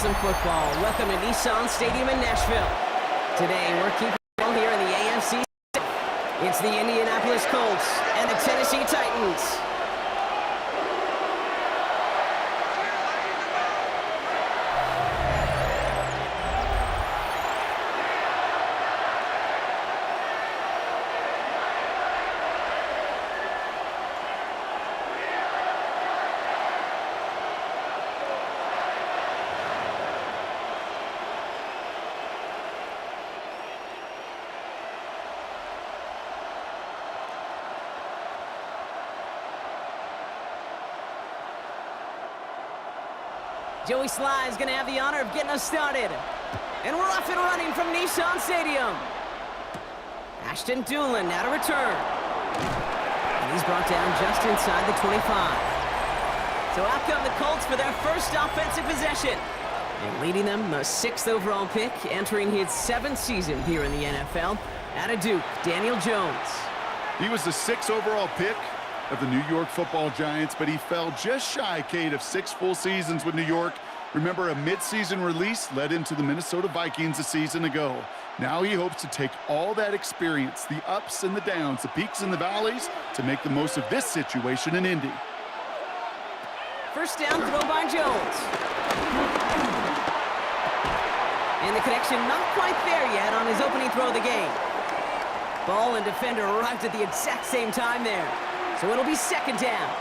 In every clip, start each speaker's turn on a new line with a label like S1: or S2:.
S1: some football. Welcome to Nissan Stadium in Nashville. Today, we're keeping it here in the AFC. It's the Indianapolis Colts and the Tennessee Titans. Joey Sly is going to have the honor of getting us started. And we're off and running from Nissan Stadium. Ashton Doolin now to return. And he's brought down just inside the 25. So out come the Colts for their first offensive possession. And leading them, the 6th overall pick, entering his 7th season here in the NFL. Out of Duke, Daniel Jones.
S2: He was the 6th overall pick of the New York Football Giants, but he fell just shy, Kate, of 6 full seasons with New York. Remember, a mid-season release led him to the Minnesota Vikings a season ago. Now he hopes to take all that experience, the ups and the downs, the peaks and the valleys, to make the most of this situation in Indy.
S1: First down throw by Jones. And the connection not quite there yet on his opening throw of the game. Ball and defender arrived at the exact same time there. So it'll be 2nd down.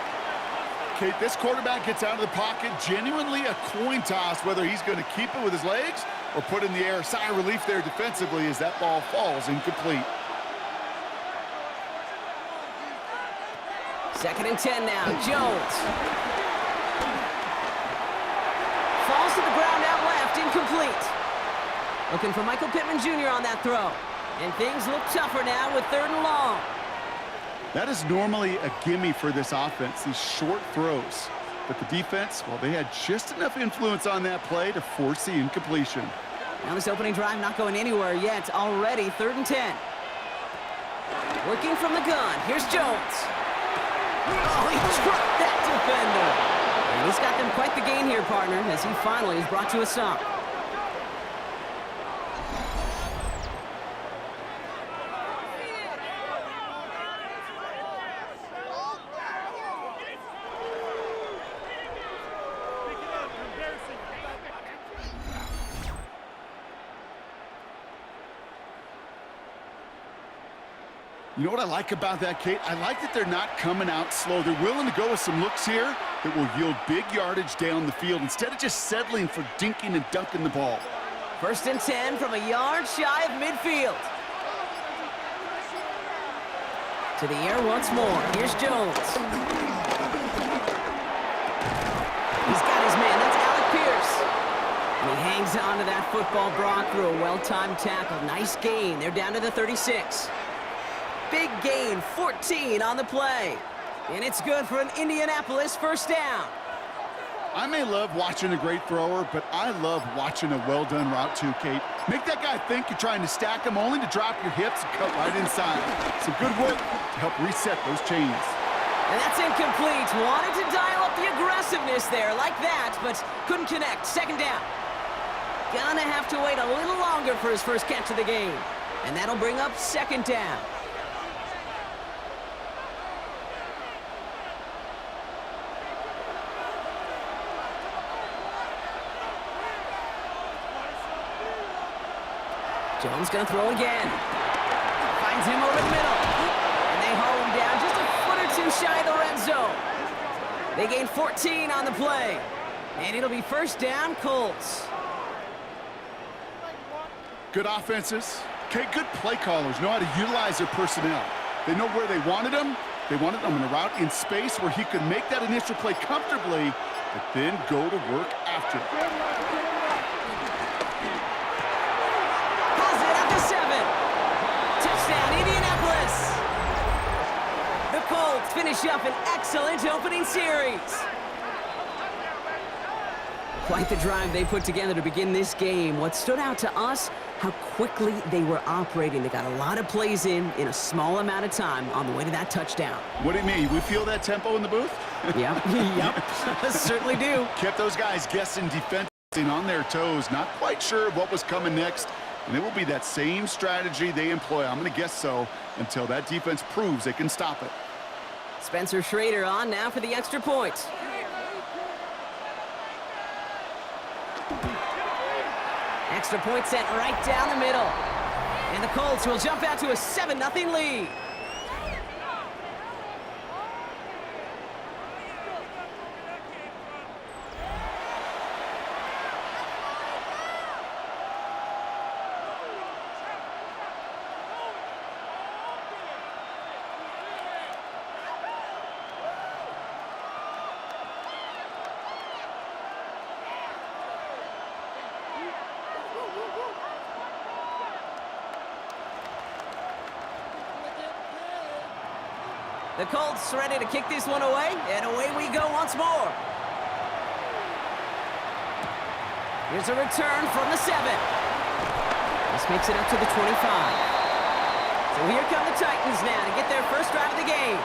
S2: Kate, this quarterback gets out of the pocket, genuinely a coin toss, whether he's going to keep it with his legs or put in the air. Sigh of relief there defensively as that ball falls incomplete.
S1: 2nd and 10 now. Jones. Falls to the ground out left, incomplete. Looking for Michael Pittman Jr. on that throw. And things look tougher now with 3rd and long.
S2: That is normally a gimme for this offense, these short throws. But the defense, well, they had just enough influence on that play to force the incompletion.
S1: Now this opening drive not going anywhere yet. Already 3rd and 10. Working from the gun. Here's Jones. Oh, he trucked that defender. And he's got them quite the gain here, partner, as he finally is brought to a stop.
S2: You know what I like about that, Kate? I like that they're not coming out slow. They're willing to go with some looks here that will yield big yardage down the field instead of just settling for dinking and dunking the ball.
S1: 1st and 10 from a yard shy of midfield. To the air once more. Here's Jones. He's got his man. That's Alec Pierce. And he hangs on to that football, Brock, through a well-timed tackle. Nice gain. They're down to the 36. Big gain, 14 on the play. And it's good for an Indianapolis 1st down.
S2: I may love watching a great thrower, but I love watching a well-done route too, Kate. Make that guy think you're trying to stack him only to drop your hips and cut right inside. Some good work to help reset those chains.
S1: And that's incomplete. Wanted to dial up the aggressiveness there like that, but couldn't connect. 2nd down. Gonna have to wait a little longer for his first catch of the game. And that'll bring up 2nd down. Jones going to throw again. Finds him over the middle. And they haul him down just a foot or 2 shy of the red zone. They gain 14 on the play. And it'll be 1st down, Colts.
S2: Good offenses. Okay, good play callers know how to utilize their personnel. They know where they wanted him. They wanted him in a route in space where he could make that initial play comfortably, but then go to work after.
S1: Finish up an excellent opening series. Quite the drive they put together to begin this game. What stood out to us, how quickly they were operating. They got a lot of plays in a small amount of time on the way to that touchdown.
S2: What do you mean? We feel that tempo in the booth?
S1: Yep, certainly do.
S2: Kept those guys guessing defense. On their toes, not quite sure of what was coming next, and it will be that same strategy they employ, I'm going to guess so, until that defense proves they can stop it.
S1: Spencer Schrader on now for the extra point. Extra point sent right down the middle. And the Colts will jump out to a 7-0 lead. The Colts ready to kick this one away, and away we go once more. Here's a return from the 7. This makes it up to the 25. So here come the Titans now to get their first drive of the game.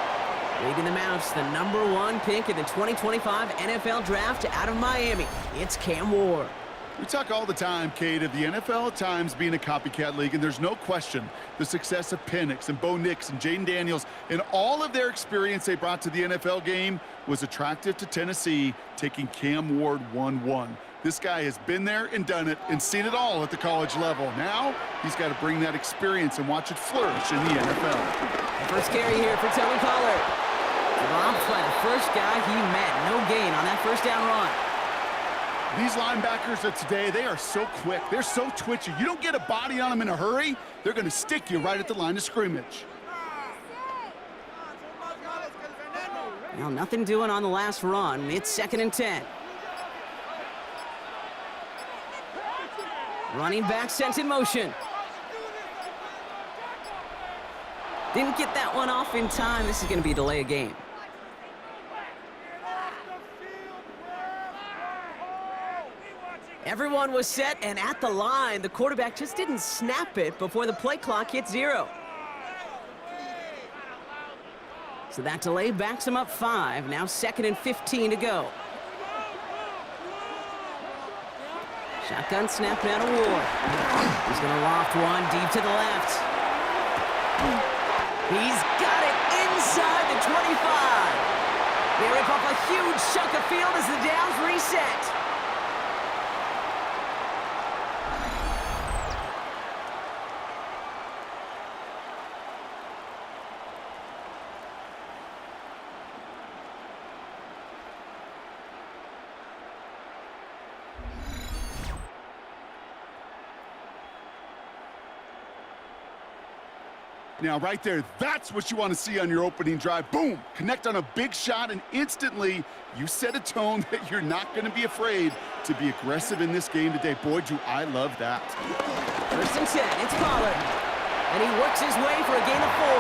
S1: Leading them out, the #1 pick in the 2025 NFL Draft out of Miami. It's Cam Ward.
S2: We talk all the time, Kate, of the NFL at times being a copycat league, and there's no question the success of Penix and Bo Nix and Jaden Daniels and all of their experience they brought to the NFL game was attractive to Tennessee, taking Cam Ward 1-1. This guy has been there and done it and seen it all at the college level. Now he's got to bring that experience and watch it flourish in the NFL.
S1: First carry here for Tony Pollard. Dropped by the first guy he met. No gain on that first down run.
S2: These linebackers of today, they are so quick. They're so twitchy. You don't get a body on them in a hurry, they're going to stick you right at the line of scrimmage.
S1: Well, nothing doing on the last run. It's 2nd and 10. Running back sent in motion. Didn't get that one off in time. This is going to be a delay of game. Everyone was set and at the line. The quarterback just didn't snap it before the play clock hit 0. So that delay backs him up 5. Now 2nd and 15 to go. Shotgun snap now to Ward. He's going to loft one deep to the left. He's got it inside the 25. They rip up a huge chunk of field as the downs reset.
S2: Now, right there, that's what you want to see on your opening drive. Boom! Connect on a big shot, and instantly you set a tone that you're not going to be afraid to be aggressive in this game today. Boy, do I love that.
S1: 1st and 10, it's Pollard. And he works his way for a gain of 4.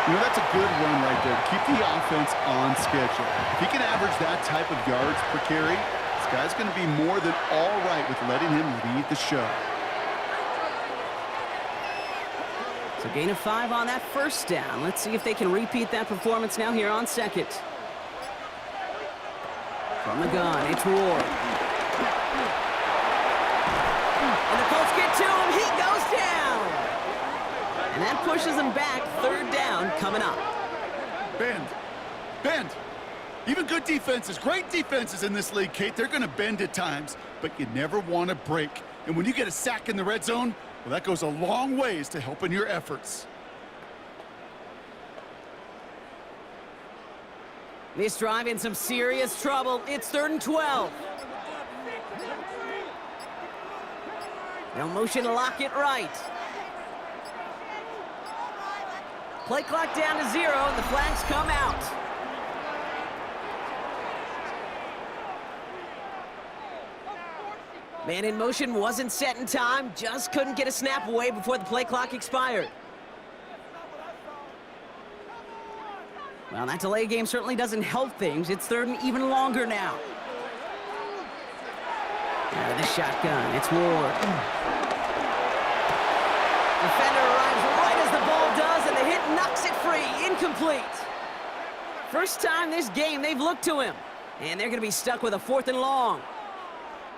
S2: You know, that's a good run right there. Keep the offense on schedule. If he can average that type of yards per carry, this guy's going to be more than all right with letting him lead the show.
S1: So gain of 5 on that first down. Let's see if they can repeat that performance now here on 2nd. From the gun, it's Ward. And the Colts get to him. He goes down. And that pushes him back. 3rd down coming up.
S2: Bend. Bend. Even good defenses, great defenses in this league, Kate, they're going to bend at times, but you never want to break. And when you get a sack in the red zone, well, that goes a long ways to helping your efforts.
S1: This drive in some serious trouble. It's 3rd and 12. No motion to lock it right. Play clock down to 0, and the flags come out. Man in motion wasn't set in time, just couldn't get a snap away before the play clock expired. Well, that delay game certainly doesn't help things. It's 3rd and even longer now. Out of the shotgun, it's Ward. Defender arrives right as the ball does, and the hit knocks it free. Incomplete. First time this game they've looked to him, and they're going to be stuck with a 4th and long.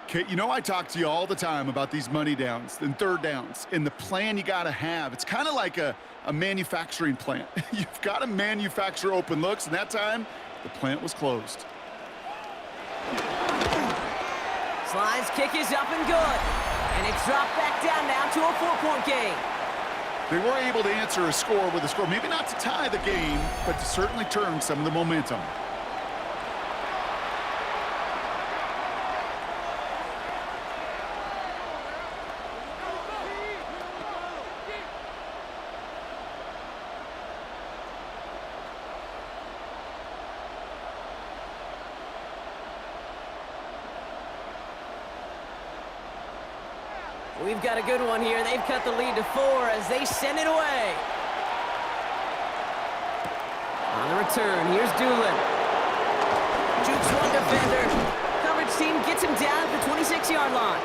S2: Okay, you know I talk to you all the time about these money downs and third downs and the plan you got to have. It's kind of like a manufacturing plant. You've got to manufacture open looks, and that time, the plant was closed.
S1: Slide's kick is up and good. And it's dropped back down now to a 4-point game.
S2: They were able to answer a score with a score, maybe not to tie the game, but to certainly turn some of the momentum.
S1: We've got a good one here. They've cut the lead to 4 as they send it away. On the return, here's Doolin. Jukes one defender. Coverage team gets him down at the 26-yard line.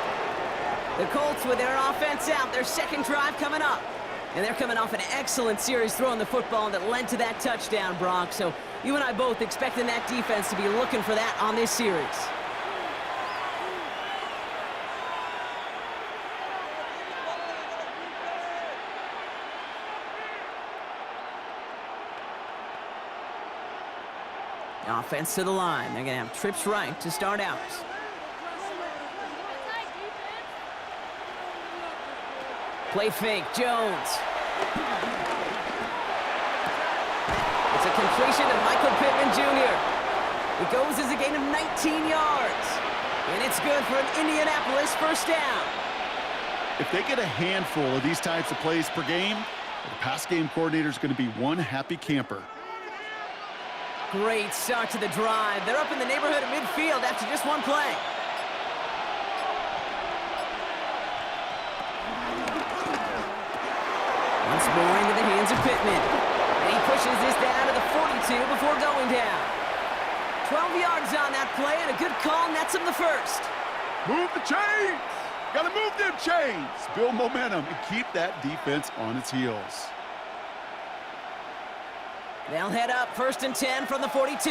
S1: The Colts with their offense out, their second drive coming up. And they're coming off an excellent series throwing the football that led to that touchdown, Brock. So you and I both expecting that defense to be looking for that on this series. Offense to the line. They're going to have trips right to start out. Play fake, Jones. It's a completion to Michael Pittman Jr. It goes as a gain of 19 yards. And it's good for an Indianapolis first down.
S2: If they get a handful of these types of plays per game, the pass game coordinator is going to be one happy camper.
S1: Great start to the drive. They're up in the neighborhood of midfield after just one play. Once more into the hands of Pittman. And he pushes this down to the 42 before going down. 12 yards on that play, and a good call nets him the first.
S2: Move the chains! Gotta move them chains! Build momentum and keep that defense on its heels.
S1: They'll head up 1st and 10 from the 42.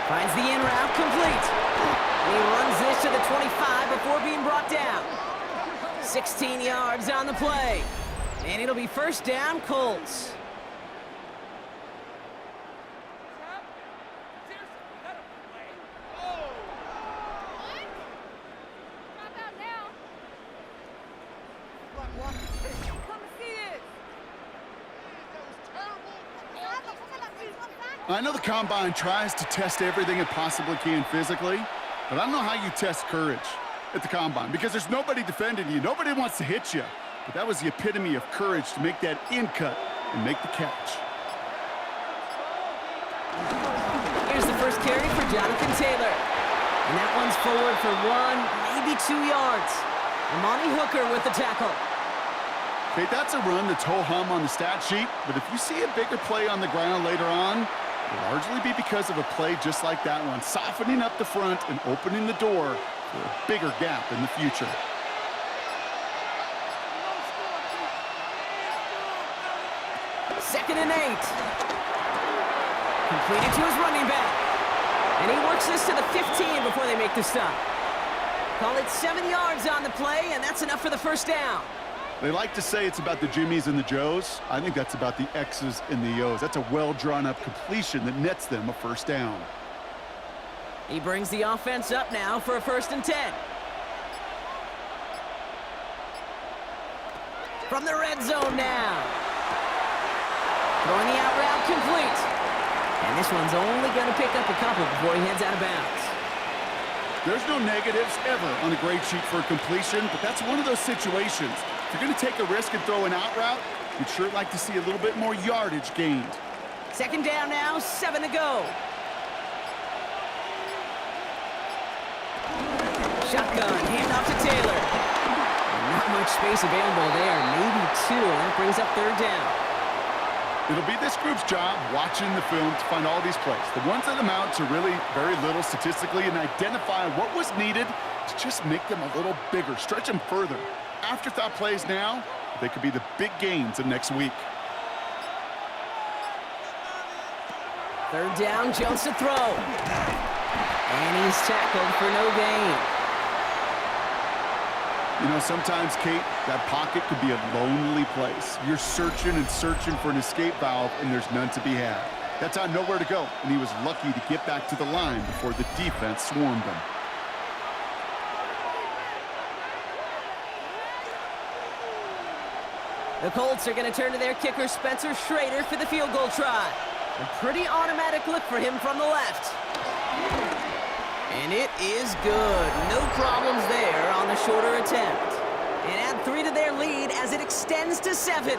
S1: Finds the in route complete. And he runs this to the 25 before being brought down. 16 yards on the play. And it'll be first down, Colts.
S2: I know the Combine tries to test everything it possibly can physically, but I don't know how you test courage at the Combine because there's nobody defending you. Nobody wants to hit you. But that was the epitome of courage to make that in cut and make the catch.
S1: Here's the first carry for Jonathan Taylor. And that one's forward for 1, maybe 2 yards. Amani Hooker with the tackle.
S2: Okay, that's a run that's ho-hum on the stat sheet, but if you see a bigger play on the ground later on, it'll largely be because of a play just like that one, softening up the front and opening the door for a bigger gap in the future.
S1: Second and 8. Completed to his running back. And he works this to the 15 before they make the stop. Call it 7 yards on the play, and that's enough for the first down.
S2: They like to say it's about the Jimmies and the Joes. I think that's about the X's and the O's. That's a well-drawn-up completion that nets them a first down.
S1: He brings the offense up now for a 1st and 10. From the red zone now. Throwing the out route complete. And this one's only going to pick up a couple before he heads out of bounds.
S2: There's no negatives ever on a grade sheet for a completion, but that's one of those situations. If you're going to take a risk and throw an out route, you'd sure like to see a little bit more yardage gained.
S1: Second down now, 7 to go. Shotgun, handoff to Taylor. Not much space available there, maybe 2, and that brings up 3rd down.
S2: It'll be this group's job watching the film to find all these plays. The ones that amount to really very little statistically and identify what was needed to just make them a little bigger, stretch them further. Afterthought plays now, they could be the big gains of next week.
S1: Third down, Jones to throw. And he's tackled for no gain.
S2: You know, sometimes, Kate, that pocket could be a lonely place. You're searching and searching for an escape valve, and there's none to be had. That time, nowhere to go, and he was lucky to get back to the line before the defense swarmed him.
S1: The Colts are going to turn to their kicker, Spencer Schrader, for the field goal try. A pretty automatic look for him from the left. And it is good. No problems there on the shorter attempt. And add 3 to their lead as it extends to 7.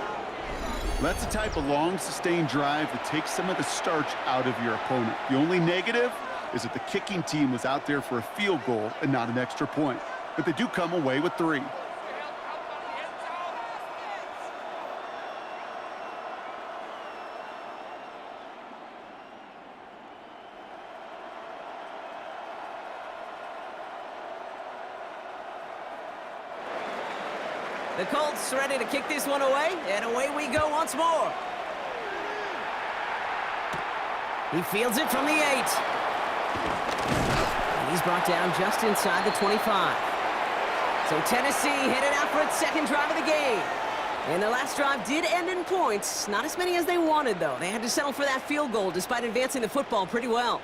S2: That's the type of long, sustained drive that takes some of the starch out of your opponent. The only negative is that the kicking team was out there for a field goal and not an extra point. But they do come away with 3.
S1: The Colts ready to kick this one away, and away we go once more. He fields it from the 8. And he's brought down just inside the 25. So Tennessee headed out for its second drive of the game. And the last drive did end in points. Not as many as they wanted, though. They had to settle for that field goal despite advancing the football pretty well.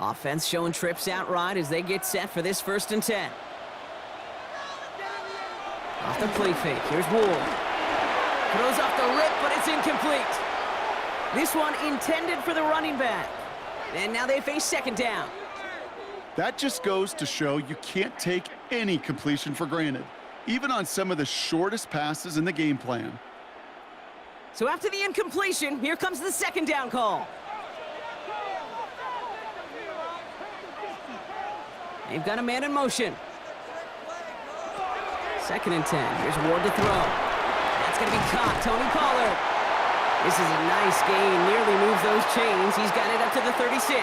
S1: Offense showing trips out right as they get set for this 1st and 10. Off the play fake, here's Ward. Throws off the rip, but it's incomplete. This one intended for the running back. And now they face 2nd down.
S2: That just goes to show you can't take any completion for granted, even on some of the shortest passes in the game plan.
S1: So after the incompletion, here comes the 2nd down call. They've got a man in motion. 2nd and 10. Here's Ward to throw. That's going to be caught. Tony Pollard. This is a nice gain. Nearly moves those chains. He's got it up to the 36.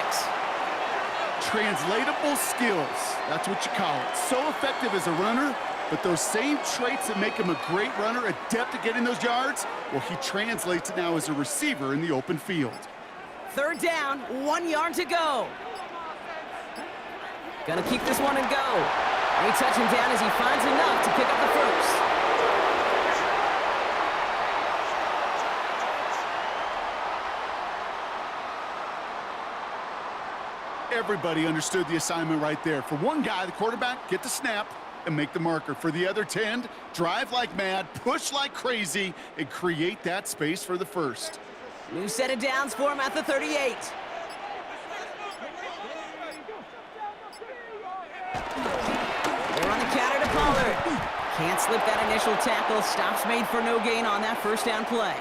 S2: Translatable skills. That's what you call it. So effective as a runner, but those same traits that make him a great runner, adept at getting those yards, well, he translates it now as a receiver in the open field.
S1: 3rd down, 1 yard to go. Gonna keep this one and go. They touch him down as he finds enough to pick up the 1st.
S2: Everybody understood the assignment right there. For one guy, the quarterback, get the snap and make the marker. For the other 10, drive like mad, push like crazy, and create that space for the 1st.
S1: New set of downs for him at the 38. They're on the counter to Pollard. Can't slip that initial tackle. Stops made for no gain on that 1st down play.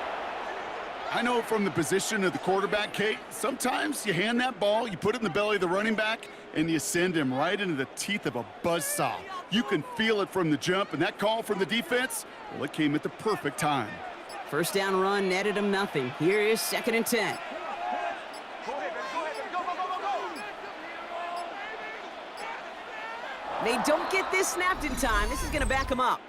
S2: I know from the position of the quarterback, Kate, sometimes you hand that ball, you put it in the belly of the running back, and you send him right into the teeth of a buzzsaw. You can feel it from the jump, and that call from the defense, well, it came at the perfect time.
S1: 1st down run netted him nothing. Here is 2nd and 10. They don't get this snapped in time. This is going to back him up.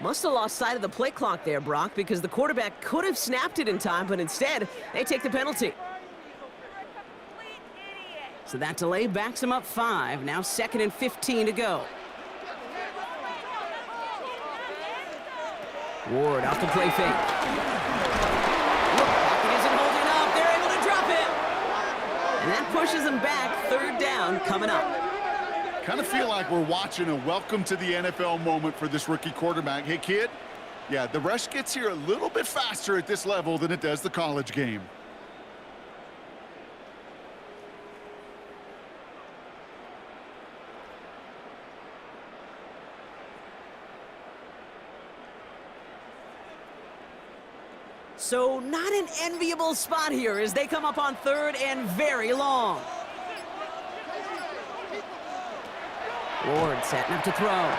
S1: Must have lost sight of the play clock there, Brock, because the quarterback could have snapped it in time, but instead, they take the penalty. So that delay backs him up 5. Now 2nd and 15 to go. Ward off the play fake. Look, pocket isn't holding up. They're able to drop it. And that pushes them back. 3rd down coming up.
S2: Kind of feel like we're watching a welcome to the NFL moment for this rookie quarterback. Hey, kid, yeah, the rush gets here a little bit faster at this level than it does the college game.
S1: So not an enviable spot here as they come up on 3rd and very long. Ward setting up to throw.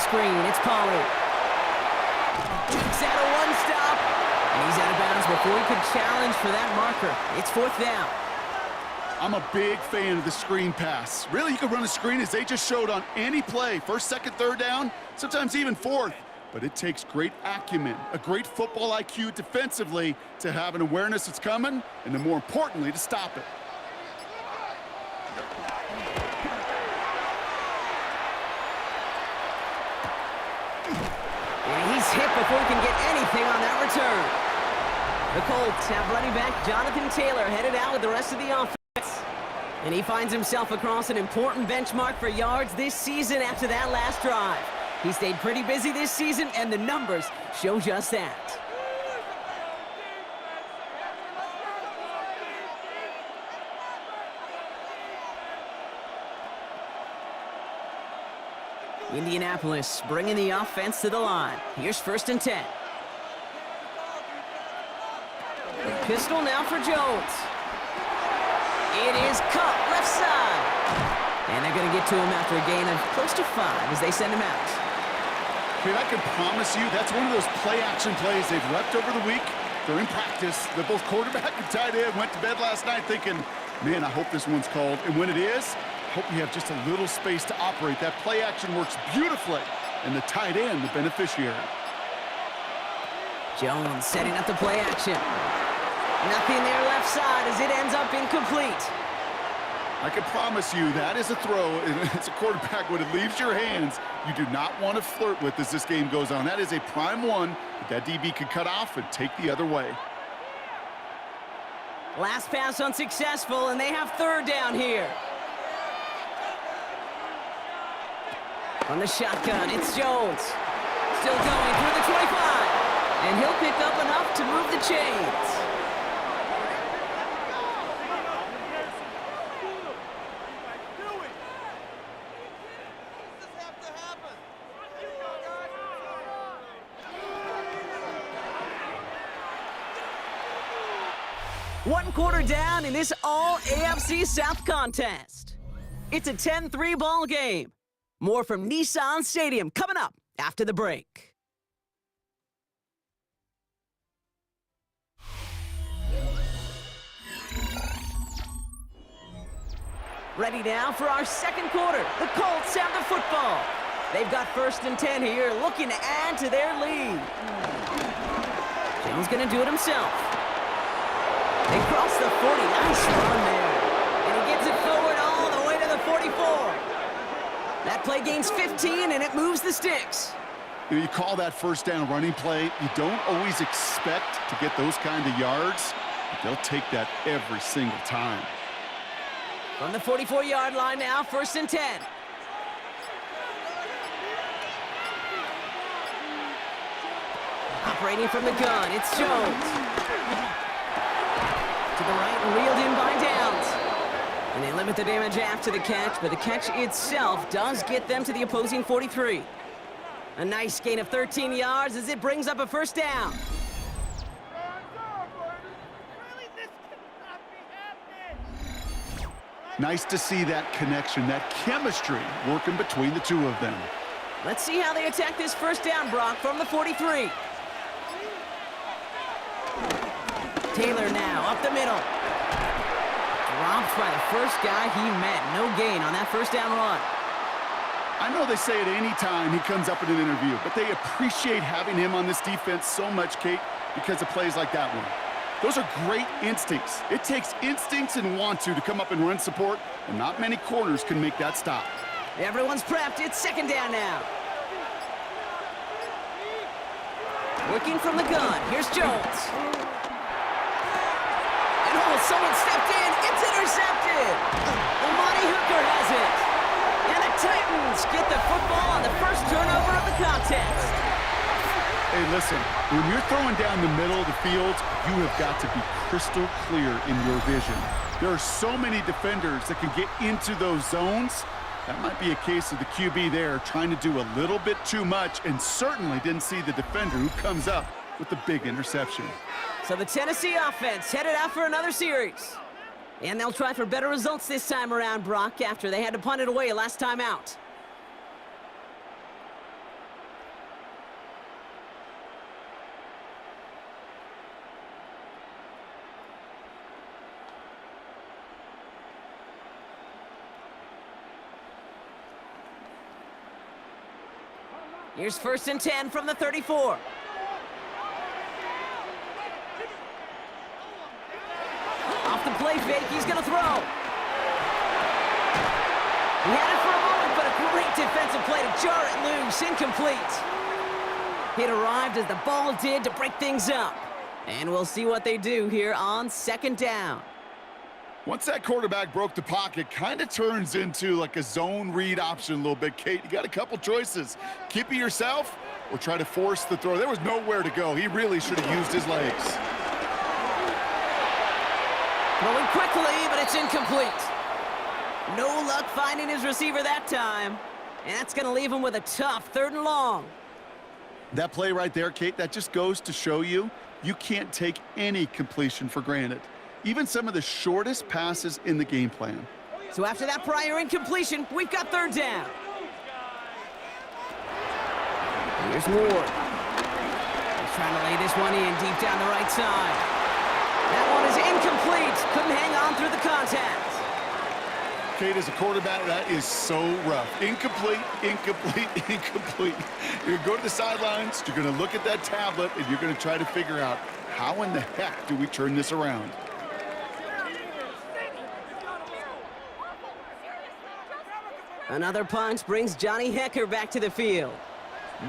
S1: Screen, it's Pollard. Jukes out a one-stop. And he's out of bounds before he could challenge for that marker. It's 4th down.
S2: I'm a big fan of the screen pass. Really, you can run a screen as they just showed on any play. 1st, 2nd, 3rd down, sometimes even 4th. But it takes great acumen, a great football IQ defensively to have an awareness it's coming, and then more importantly, to stop it.
S1: And he's hit before he can get anything on that return. The Colts have running back Jonathan Taylor headed out with the rest of the offense. And he finds himself across an important benchmark for yards this season after that last drive. He stayed pretty busy this season, and the numbers show just that. Indianapolis bringing the offense to the line. Here's 1st and 10. Pistol now for Jones. It is caught left side. And they're going to get to him after a gain of close to 5 as they send him out.
S2: Kid, I can promise you that's one of those play-action plays they've repped over the week. They're in practice. They're both quarterback and tight end. Went to bed last night thinking, man, I hope this one's called. And when it is, I hope you have just a little space to operate. That play-action works beautifully. And the tight end, the beneficiary.
S1: Jones setting up the play-action. Nothing there left side as it ends up incomplete.
S2: I can promise you that is a throw. It's a quarterback when it leaves your hands you do not want to flirt with as this game goes on. That is a prime one that DB could cut off and take the other way.
S1: Last pass unsuccessful, and they have 3rd down here. On the shotgun, it's Jones. Still going through the 25. And he'll pick up enough to move the chains. One quarter down in this all-AFC South contest. It's a 10-3 ball game. More from Nissan Stadium coming up after the break. Ready now for our 2nd quarter. The Colts have the football. They've got 1st and 10 here, looking to add to their lead. Jones going to do it himself. They cross the 40. Nice run there. And he gets it forward all the way to the 44. That play gains 15, and it moves the sticks.
S2: You call that 1st down running play. You don't always expect to get those kind of yards, but they'll take that every single time.
S1: From the 44-yard line now, 1st and 10. Operating from the gun, it's Jones. To the right and reeled in by Downs. And they limit the damage after the catch, but the catch itself does get them to the opposing 43. A nice gain of 13 yards as it brings up a 1st down.
S2: Nice to see that connection, that chemistry working between the two of them.
S1: Let's see how they attack this 1st down, Brock, from the 43. Taylor now up the middle. Dropped by the first guy he met. No gain on that 1st down run.
S2: I know they say it any time he comes up in an interview, but they appreciate having him on this defense so much, Kate, because of plays like that one. Those are great instincts. It takes instincts and want to come up and run support, and not many corners can make that stop.
S1: Everyone's prepped. It's 2nd down now. Working from the gun. Here's Jones. And oh, someone stepped in. It's intercepted. Amani Hooker has it. And the Titans get the football on the 1st turnover of the contest.
S2: Hey, listen, when you're throwing down the middle of the field, you have got to be crystal clear in your vision. There are so many defenders that can get into those zones. That might be a case of the QB there trying to do a little bit too much and certainly didn't see the defender who comes up with the big interception.
S1: So the Tennessee offense headed out for another series. And they'll try for better results this time around, Brock, after they had to punt it away last time out. Here's 1st and 10 from the 34. Off the play fake, he's going to throw. He had it for a moment, but a great defensive play to jar it loose. Incomplete. It arrived as the ball did to break things up. And we'll see what they do here on 2nd down.
S2: Once that quarterback broke the pocket, kind of turns into like a zone read option a little bit. Kate, you got a couple choices. Keep it yourself or try to force the throw. There was nowhere to go. He really should have used his legs.
S1: Throwing quickly, but it's incomplete. No luck finding his receiver that time. And that's going to leave him with a tough 3rd and long.
S2: That play right there, Kate, that just goes to show you can't take any completion for granted. Even some of the shortest passes in the game plan.
S1: So after that prior incompletion, we've got 3rd down. Here's Ward. He's trying to lay this one in deep down the right side. That one is incomplete. Couldn't hang on through the contact.
S2: Kate, as a quarterback, that is so rough. Incomplete, incomplete, incomplete. You're going to go to the sidelines, you're going to look at that tablet, and you're going to try to figure out how in the heck do we turn this around.
S1: Another punch brings Johnny Hecker back to the field.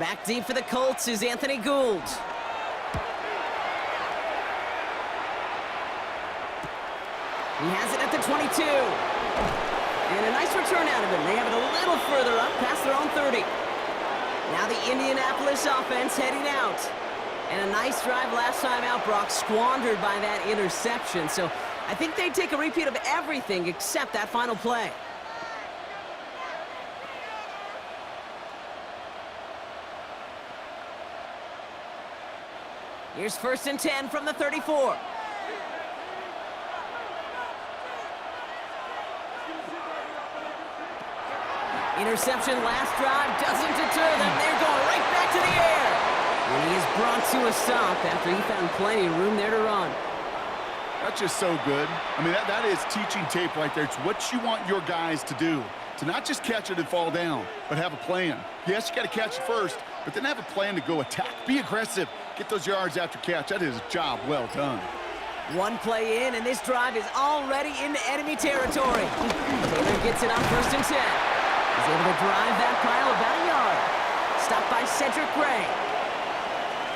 S1: Back deep for the Colts is Anthony Gould. He has it at the 22. And a nice return out of him. They have it a little further up past their own 30. Now the Indianapolis offense heading out. And a nice drive last time out, Brock, squandered by that interception. So I think they take a repeat of everything except that final play. Here's 1st and 10 from the 34. Interception last drive doesn't deter them. They're going right back to the air. And he is brought to a stop after he found plenty of room there to run.
S2: That's just so good. I mean, that is teaching tape right there. It's what you want your guys to do. To not just catch it and fall down, but have a plan. Yes, you got to catch it first, but then have a plan to go attack. Be aggressive. Get those yards after catch. That is a job well done.
S1: One play in, and this drive is already into enemy territory. Taylor gets it on 1st and 10. He's able to drive that pile about a yard. Stopped by Cedric Gray.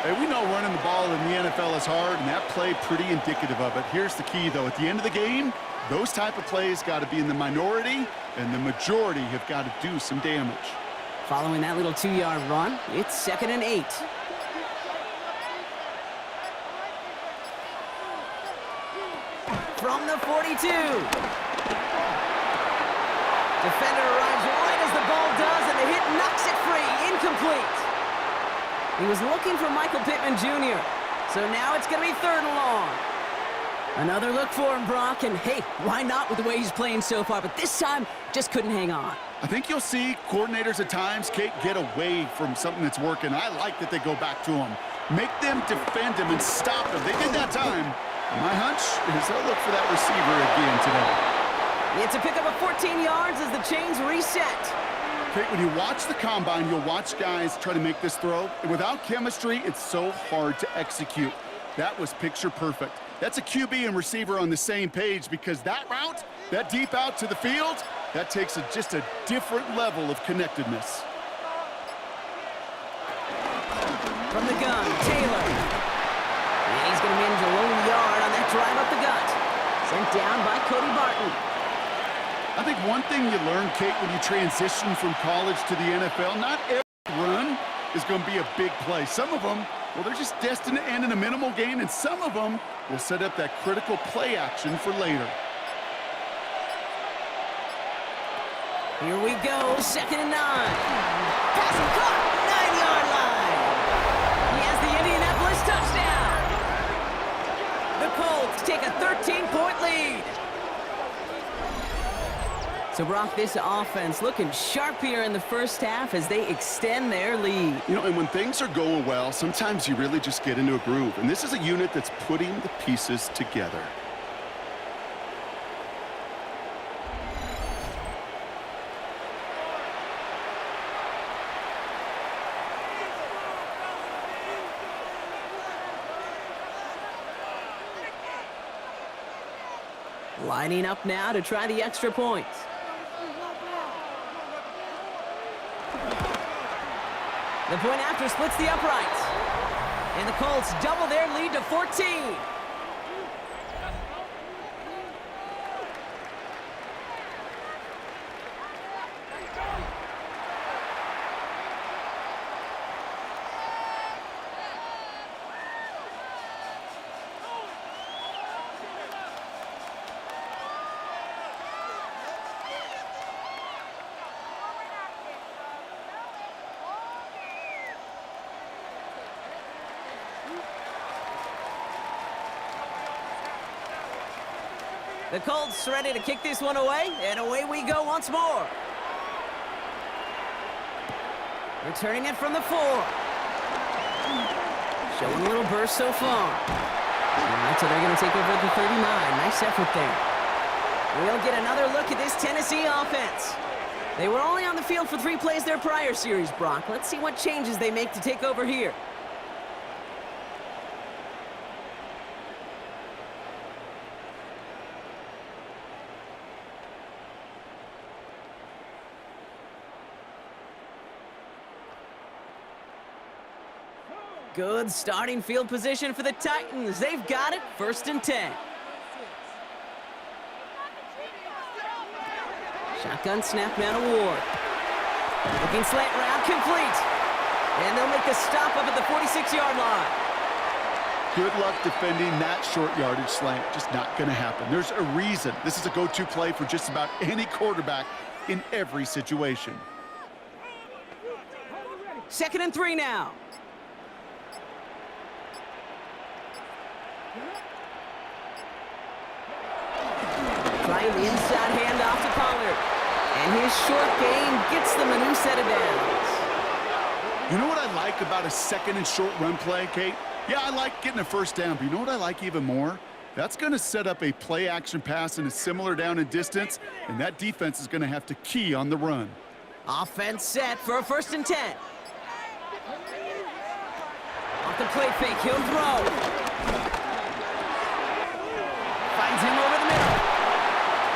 S2: Hey, we know running the ball in the NFL is hard, and that play pretty indicative of it. Here's the key, though. At the end of the game, those type of plays got to be in the minority, and the majority have got to do some damage.
S1: Following that little 2-yard run, it's 2nd and 8. From the 42. Defender arrives right as the ball does, and the hit knocks it free. Incomplete. He was looking for Michael Pittman Jr., so now it's going to be 3rd and long. Another look for him, Brock, and hey, why not with the way he's playing so far? But this time, just couldn't hang on.
S2: I think you'll see coordinators at times, Kate, get away from something that's working. I like that they go back to him. Make them defend him and stop him. They did that time. My hunch is they'll look for that receiver again today.
S1: It's a pickup of 14 yards as the chains reset.
S2: Kate, when you watch the combine, you'll watch guys try to make this throw. And without chemistry, it's so hard to execute. That was picture perfect. That's a QB and receiver on the same page because that route, that deep out to the field, that takes just a different level of connectedness.
S1: From the gun, Taylor. And he's going to manage a lone yard on that drive up the gut. Sent down by Cody Barton.
S2: I think one thing you learn, Kate, when you transition from college to the NFL, not every run is going to be a big play. Some of them, well, they're just destined to end in a minimal gain, and some of them will set up that critical play action for later.
S1: Here we go, 2nd and 9. Pass and caught, 9-yard line. He has the Indianapolis touchdown. The Colts take a 13-point lead. So, Brock, this offense looking sharp here in the first half as they extend their lead.
S2: You know, and when things are going well, sometimes you really just get into a groove. And this is a unit that's putting the pieces together.
S1: Lining up now to try the extra point. The point after splits the uprights. And the Colts double their lead to 14. The Colts ready to kick this one away, and away we go once more. Returning it from the 4. Showing a little burst so far. All right, so they're going to take over at the 39. Nice effort there. We'll get another look at this Tennessee offense. They were only on the field for 3 plays their prior series, Brock. Let's see what changes they make to take over here. Good starting field position for the Titans. They've got it, 1st and 10. Shotgun snap now to Ward. Looking slant route, complete. And they'll make the stop up at the 46-yard line.
S2: Good luck defending that short yardage slant. Just not going to happen. There's a reason. This is a go-to play for just about any quarterback in every situation.
S1: 2nd and 3 now. Trying the inside handoff to Pollard. And his short gain gets them a new set of downs.
S2: You know what I like about a 2nd and short run play, Kate? Yeah, I like getting a 1st down, but you know what I like even more? That's going to set up a play-action pass in a similar down and distance, and that defense is going to have to key on the run.
S1: Offense set for a 1st and 10. Off the play fake, he'll throw. Finds him over the middle.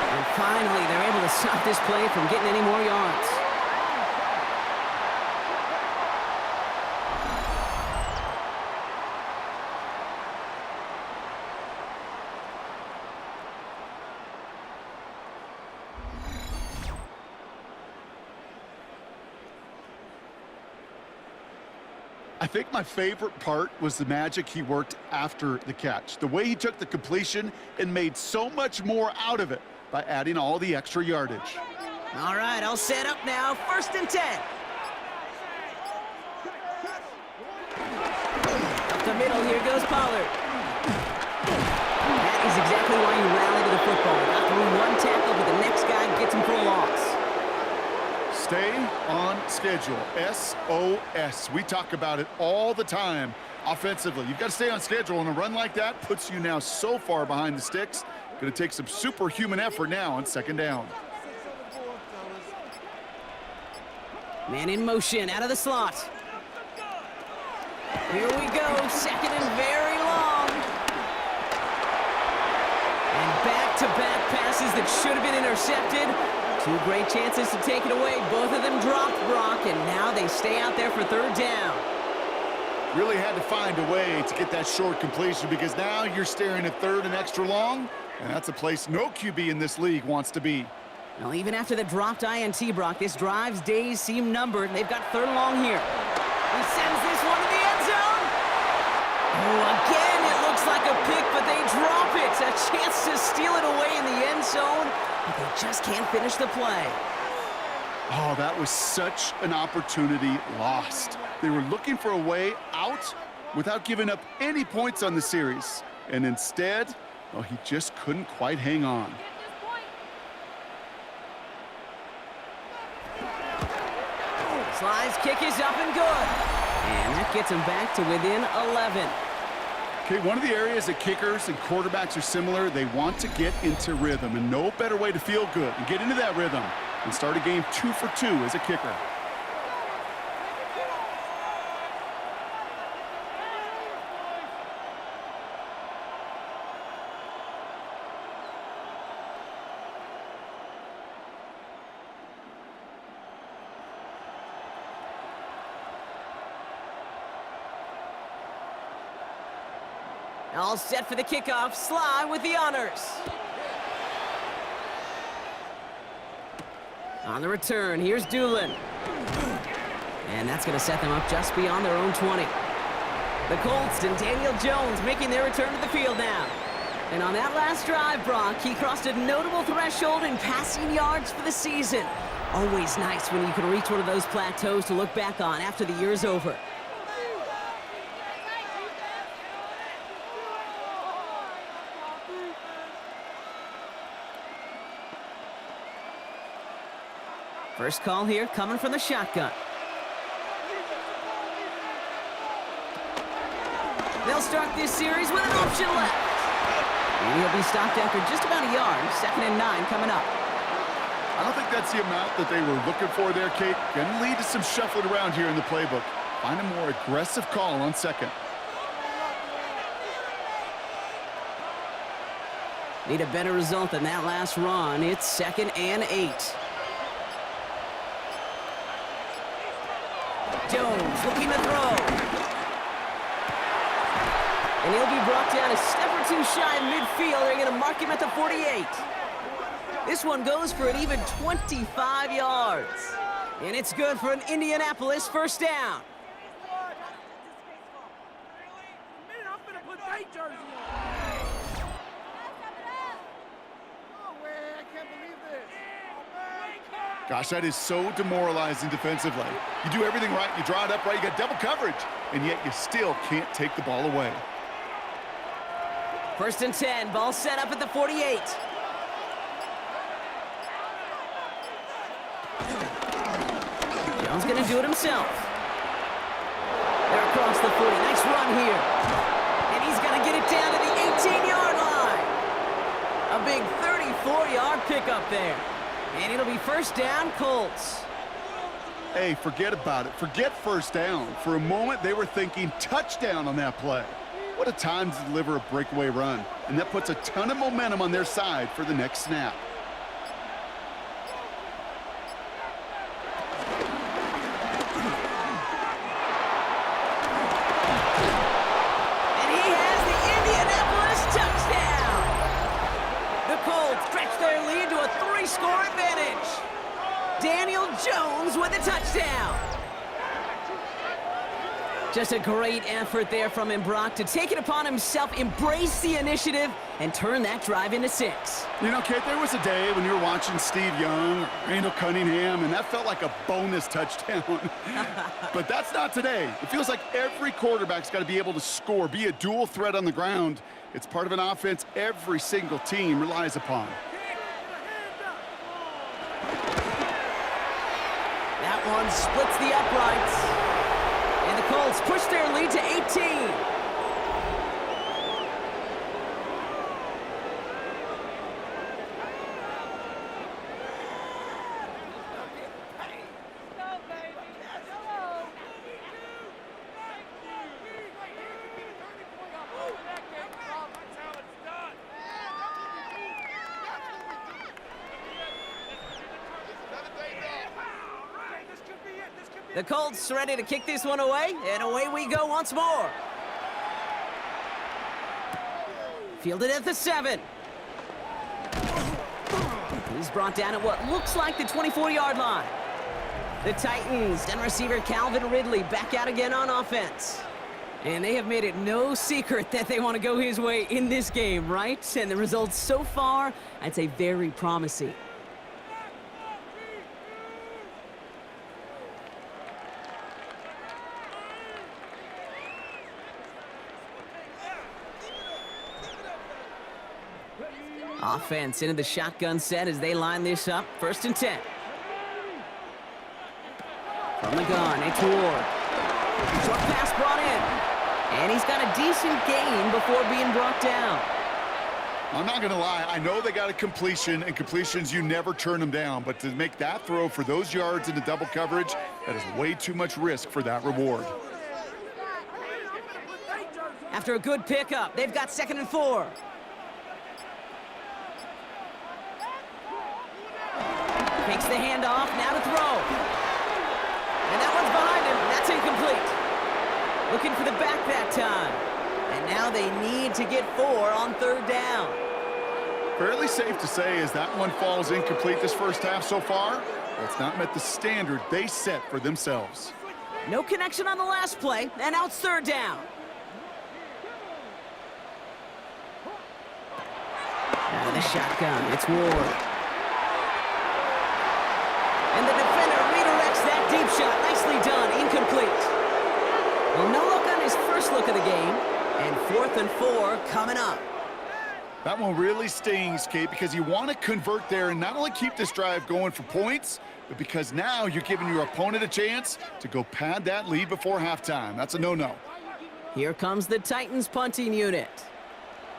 S1: And finally, they're able to stop this play from getting any more yards.
S2: I think my favorite part was the magic he worked after the catch. The way he took the completion and made so much more out of it by adding all the extra yardage.
S1: All right, I'll set up now. 1st and 10. Up the middle, here goes Pollard. That is exactly why you rally to the football. Got through one tackle, but the next guy gets him for a loss.
S2: Stay on schedule. SOS. We talk about it all the time offensively. You've got to stay on schedule, and a run like that puts you now so far behind the sticks. Going to take some superhuman effort now on 2nd down.
S1: Man in motion, out of the slot. Here we go, 2nd and very long. And back-to-back passes that should have been intercepted. 2 great chances to take it away. Both of them dropped, Brock, and now they stay out there for 3rd down.
S2: Really had to find a way to get that short completion because now you're staring at 3rd and extra long, and that's a place no QB in this league wants to be.
S1: Well, even after the dropped INT, Brock, this drive's days seem numbered. They've got 3rd and long here. He sends this one to the end zone. Oh, again, it looks like a pick, but they drop it. A chance to steal it away in the end zone, but they just can't finish the play.
S2: Oh, that was such an opportunity lost. They were looking for a way out without giving up any points on the series. And instead, well, he just couldn't quite hang on.
S1: Sly's kick is up and good. And that gets him back to within 11.
S2: Okay, one of the areas that kickers and quarterbacks are similar, they want to get into rhythm. And no better way to feel good and get into that rhythm and start a game 2 for 2 as a kicker.
S1: All set for the kickoff. Sly with the honors. On the return, here's Doolin. And that's going to set them up just beyond their own 20. The Colts and Daniel Jones making their return to the field now. And on that last drive, Brock, he crossed a notable threshold in passing yards for the season. Always nice when you can reach one of those plateaus to look back on after the year is over. First call here coming from the shotgun. They'll start this series with an option left. And he'll be stopped after just about a yard. 2nd and 9 coming up.
S2: I don't think that's the amount that they were looking for there, Kate. Going to lead to some shuffling around here in the playbook. Find a more aggressive call on 2nd.
S1: Need a better result than that last run. It's 2nd and 8. Jones looking to throw. And he'll be brought down a step or two shy of midfield. They're going to mark him at the 48. This one goes for an even 25 yards. And it's good for an Indianapolis first down.
S2: Gosh, that is so demoralizing defensively. You do everything right, you draw it up right, you got double coverage, and yet you still can't take the ball away.
S1: 1st and 10, ball set up at the 48. Jones gonna do it himself. They're across the 40, nice run here. And he's gonna get it down to the 18-yard line. A big 34-yard pickup there. And it'll be first down, Colts.
S2: Hey, forget about it. Forget first down. For a moment, they were thinking touchdown on that play. What a time to deliver a breakaway run. And that puts a ton of momentum on their side for the next snap.
S1: And he has the Indianapolis touchdown. The Colts stretch their lead to a 3-score advantage. Daniel Jones with a touchdown. Just a great effort there from him, Brock, to take it upon himself, embrace the initiative, and turn that drive into 6.
S2: You know, Kate, there was a day when you were watching Steve Young or Randall Cunningham, and that felt like a bonus touchdown. But that's not today. It feels like every quarterback's got to be able to score, be a dual threat on the ground. It's part of an offense every single team relies upon.
S1: That one splits the uprights. And the Colts push their lead to 18. The Colts ready to kick this one away, and away we go once more. Fielded at the 7. He's brought down at what looks like the 24-yard line. The Titans and receiver Calvin Ridley back out again on offense. And they have made it no secret that they want to go his way in this game, right? And the results so far, I'd say very promising. Offense into the shotgun set as they line this up. 1st and 10. From the gun, it's Ward. Short pass brought in. And he's got a decent gain before being brought down.
S2: I'm not going to lie. I know they got a completion, and completions, you never turn them down. But to make that throw for those yards into double coverage, that is way too much risk for that reward.
S1: After a good pickup, they've got 2nd and 4. Takes the handoff, now to throw. And that one's behind him. That's incomplete. Looking for the back that time. And now they need to get 4 on 3rd down.
S2: Fairly safe to say as that one falls incomplete this first half so far, well, it's not met the standard they set for themselves.
S1: No connection on the last play, and now it's 3rd down. Out of the shotgun, it's Ward. And the defender redirects that deep shot. Nicely done, incomplete. Well, no look on his first look of the game, and 4th and 4 coming up.
S2: That one really stings, Kate, because you want to convert there and not only keep this drive going for points, but because now you're giving your opponent a chance to go pad that lead before halftime. That's a no-no.
S1: Here comes the Titans punting unit.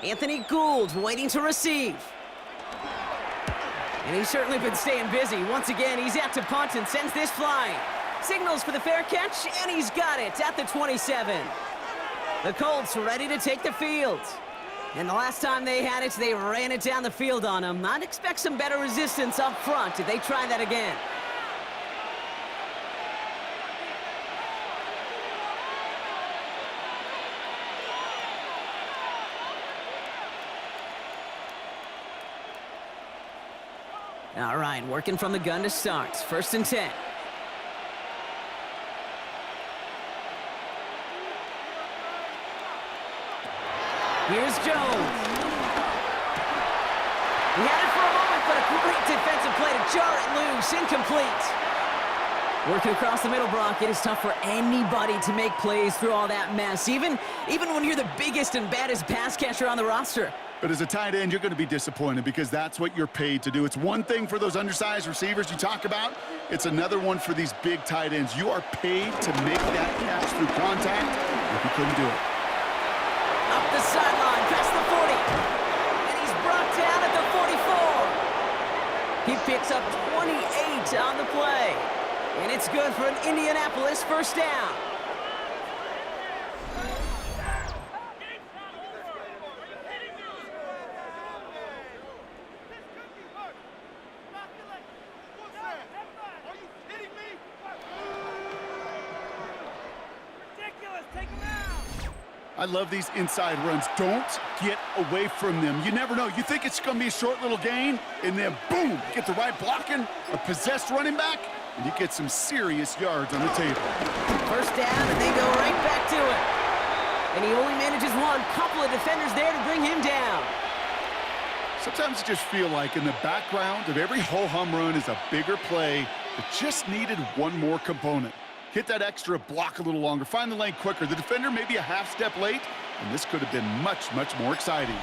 S1: Anthony Gould waiting to receive. And he's certainly been staying busy. Once again, he's out to punt and sends this flying. Signals for the fair catch, and he's got it at the 27. The Colts ready to take the field. And the last time they had it, they ran it down the field on him. I'd expect some better resistance up front if they try that again. All right, working from the gun to start. 1st and 10. Here's Jones. He had it for a moment, but a great defensive play to jar it loose. Incomplete. Working across the middle, Brock, it is tough for anybody to make plays through all that mess, even when you're the biggest and baddest pass catcher on the roster.
S2: But as a tight end, you're going to be disappointed because that's what you're paid to do. It's one thing for those undersized receivers you talk about. It's another one for these big tight ends. You are paid to make that catch through contact if you couldn't do it.
S1: Up the sideline, past the 40. And he's brought down at the 44. He picks up 28 on the play. And it's good for an Indianapolis 1st down.
S2: I love these inside runs. Don't get away from them. You never know. You think it's going to be a short little gain, and then boom, get the right blocking, a possessed running back, and you get some serious yards on the table.
S1: 1st down, and they go right back to it. And he only manages one. Couple of defenders there to bring him down.
S2: Sometimes you just feel like in the background of every ho-hum run is a bigger play that just needed one more component. Hit that extra block a little longer. Find the lane quicker. The defender may be a half step late, and this could have been much, much more exciting.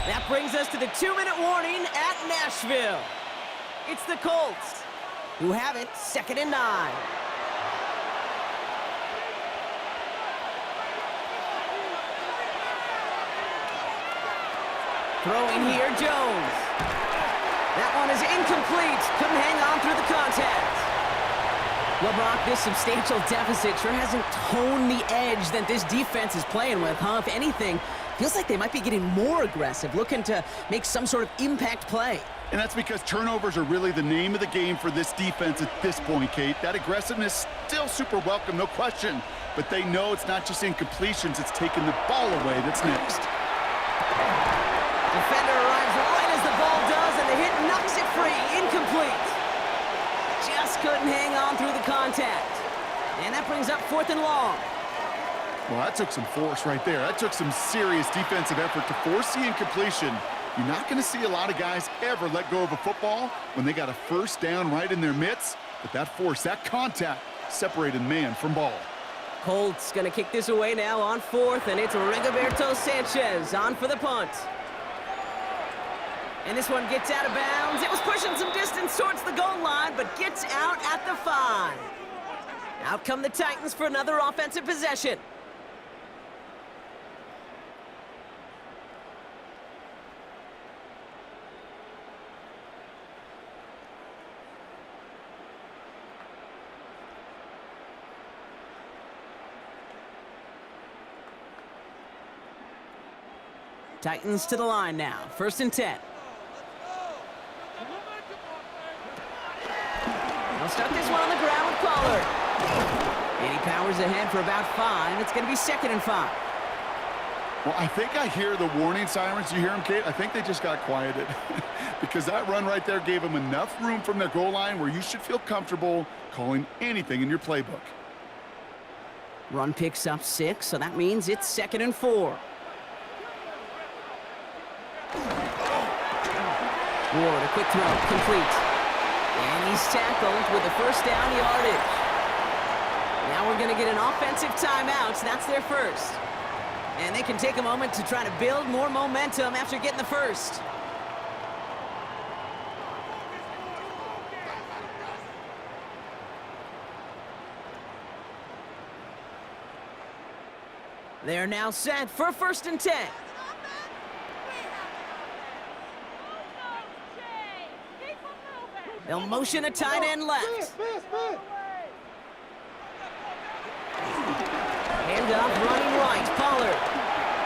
S1: That brings us to the 2-minute warning at Nashville. It's the Colts who have it 2nd and 9. Throwing here, Jones. That one is incomplete. Couldn't hang on through the contact. Well, Brock, this substantial deficit sure hasn't toned the edge that this defense is playing with, huh? If anything, feels like they might be getting more aggressive, looking to make some sort of impact play.
S2: And that's because turnovers are really the name of the game for this defense at this point, Kate. That aggressiveness still super welcome, no question. But they know it's not just incompletions, it's taking the ball away that's next.
S1: Defender arrives right as the ball does, and the hit knocks it free. Incomplete. Just couldn't hang on through the contact. And that brings up 4th and long.
S2: Well, that took some force right there. That took some serious defensive effort to force the incompletion. You're not going to see a lot of guys ever let go of a football when they got a 1st down right in their midst. But that force, that contact, separated man from ball.
S1: Colts going to kick this away now on 4th, and it's Rigoberto Sanchez on for the punt. And this one gets out of bounds. It was pushing some distance towards the goal line, but gets out at the 5. Out come the Titans for another offensive possession. Titans to the line now. 1st and 10. They'll start this one on the ground with Pollard. And he powers ahead for about 5. It's going to be 2nd and 5.
S2: Well, I think I hear the warning sirens. You hear them, Kate? I think they just got quieted because that run right there gave them enough room from their goal line where you should feel comfortable calling anything in your playbook.
S1: Run picks up 6, so that means it's 2nd and 4. Ward, a quick throw, complete. And he's tackled with the first down yardage. Now we're going to get an offensive timeout, so that's their first. And they can take a moment to try to build more momentum after getting the first. They're now set for 1st and 10. They'll motion a tight end left. Hand off running right, Pollard.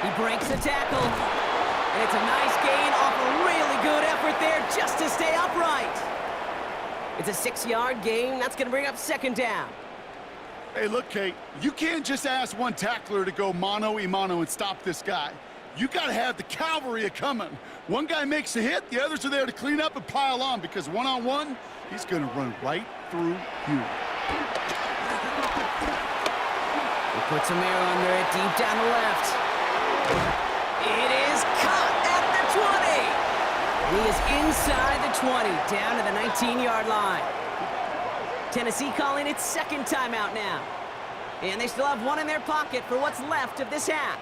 S1: He breaks the tackle. And it's a nice gain off a really good effort there just to stay upright. It's a 6-yard gain. That's going to bring up 2nd down.
S2: Hey, look, Kate, you can't just ask one tackler to go mano-a-mano and stop this guy. You got to have the cavalry coming. One guy makes a hit, the others are there to clean up and pile on because one-on-one, he's going to run right through you.
S1: He puts a mirror under it deep down the left. It is caught at the 20. He is inside the 20, down to the 19-yard line. Tennessee calling its 2nd timeout now. And they still have one in their pocket for what's left of this half.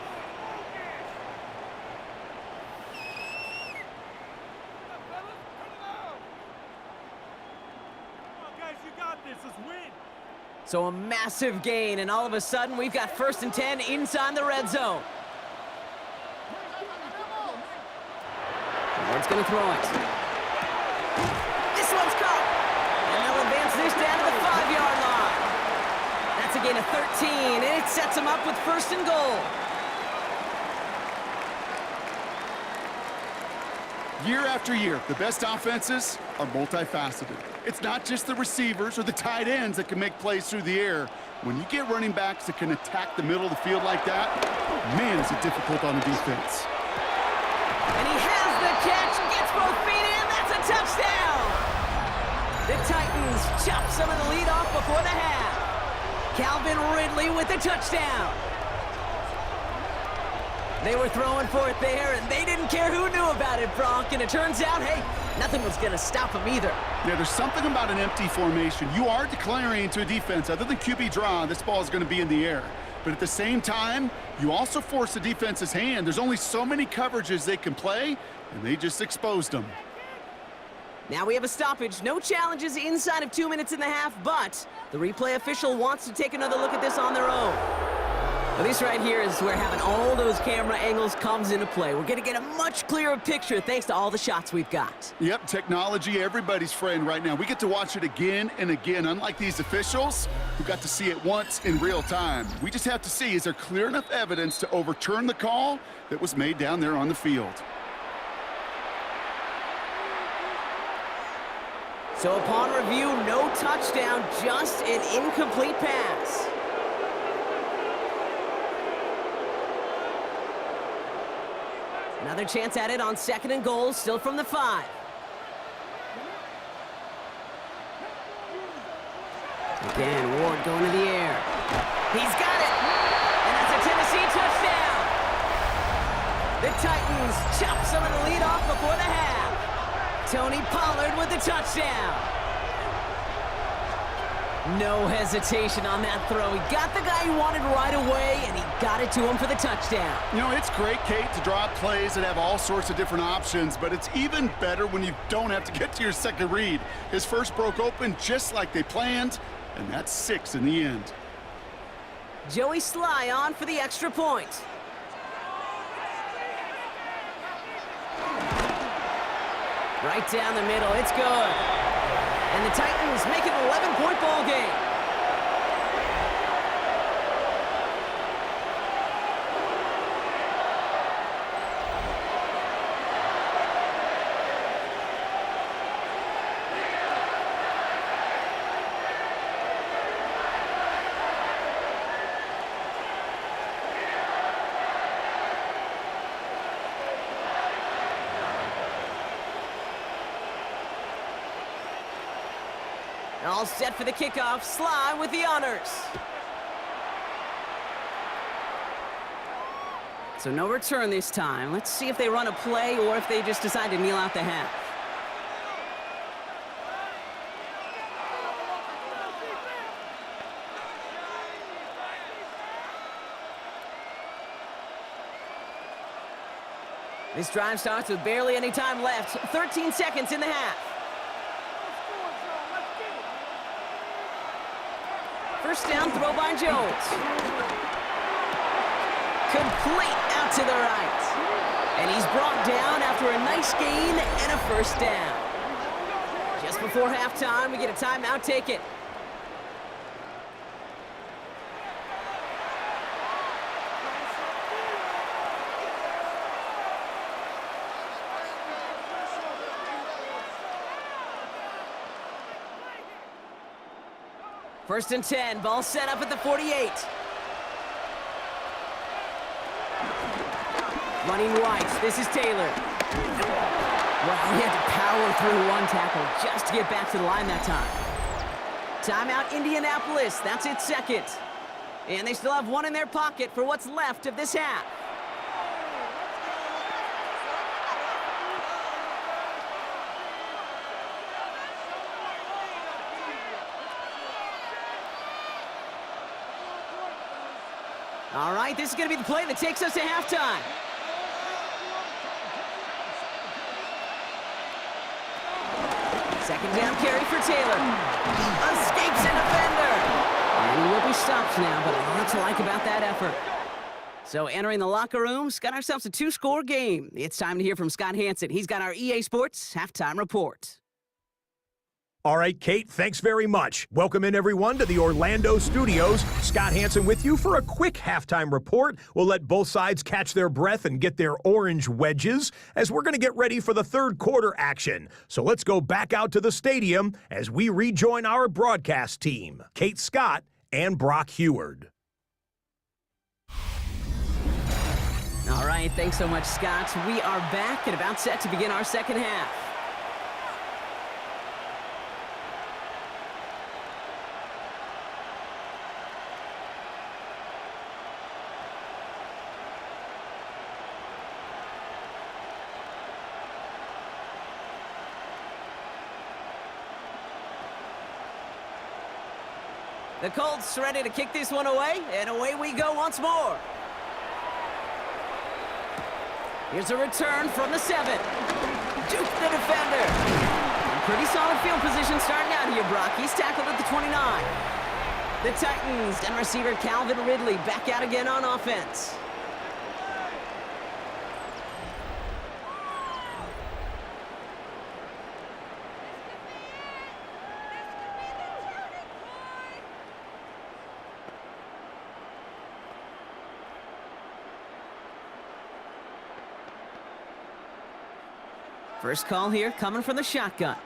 S1: So a massive gain, and all of a sudden we've got 1st and 10 inside the red zone. Ward's going to throw it. This one's caught. And they'll advance this down to the 5-yard line. That's a gain of 13, and it sets them up with 1st and goal.
S2: Year after year, the best offenses are multifaceted. It's not just the receivers or the tight ends that can make plays through the air. When you get running backs that can attack the middle of the field like that, man, is it difficult on the defense.
S1: And he has the catch, gets both feet in, that's a touchdown! The Titans chop some of the lead off before the half. Calvin Ridley with the touchdown. They were throwing for it there, and they didn't care who knew about it, Bronk. And it turns out, hey, nothing was going to stop them either.
S2: Yeah, there's something about an empty formation. You are declaring to a defense, other than QB draw, this ball is going to be in the air. But at the same time, you also force the defense's hand. There's only so many coverages they can play, and they just exposed them.
S1: Now we have a stoppage. No challenges inside of 2 minutes and a half, but the replay official wants to take another look at this on their own. Well, this right here is where having all those camera angles comes into play. We're going to get a much clearer picture thanks to all the shots we've got.
S2: Yep, technology, everybody's friend right now. We get to watch it again and again, unlike these officials who got to see it once in real time. We just have to see, is there clear enough evidence to overturn the call that was made down there on the field?
S1: So upon review, no touchdown, just an incomplete pass. Another chance at it on 2nd and goal, still from the 5. Again, Ward going to the air. He's got it! And that's a Tennessee touchdown! The Titans chop some of the lead off before the half. Tony Pollard with the touchdown. No hesitation on that throw. He got the guy he wanted right away, and he got it to him for the touchdown.
S2: You know, it's great, Kate, to draw up plays that have all sorts of different options, but it's even better when you don't have to get to your second read. His first broke open just like they planned, and that's 6 in the end.
S1: Joey Sly on for the extra point. Right down the middle, it's good. And the Titans make it an 11-point ball game. All set for the kickoff. Sly with the honors. So no return this time. Let's see if they run a play or if they just decide to kneel out the half. This drive starts with barely any time left. 13 seconds in the half. First down throw by Jones. Complete out to the right. And he's brought down after a nice gain and a first down. Just before halftime, we get a timeout. Take it. First and 10, ball set up at the 48. Running right, this is Taylor. Well, he had to power through one tackle just to get back to the line that time. Timeout Indianapolis, that's its second. And they still have one in their pocket for what's left of this half. All right, this is going to be the play that takes us to halftime. Second down carry for Taylor. Escapes a defender. And he will be stopped now, but a lot to like about that effort. So entering the locker rooms, got ourselves a 2-score game. It's time to hear from Scott Hansen. He's got our EA Sports halftime report.
S3: All right, Kate, thanks very much. Welcome in, everyone, to the Orlando studios. Scott Hansen with you for a quick halftime report. We'll let both sides catch their breath and get their orange wedges as we're going to get ready for the third quarter action. So let's go back out to the stadium as we rejoin our broadcast team, Kate Scott and Brock Heward.
S1: All right, thanks so much, Scott. We are back and about set to begin our second half. The Colts ready to kick this one away, and away we go once more. Here's a return from the 7. Juke the defender. Pretty solid field position starting out here, Brock. He's tackled at the 29. The Titans and receiver Calvin Ridley back out again on offense. First call here coming from the shotgun.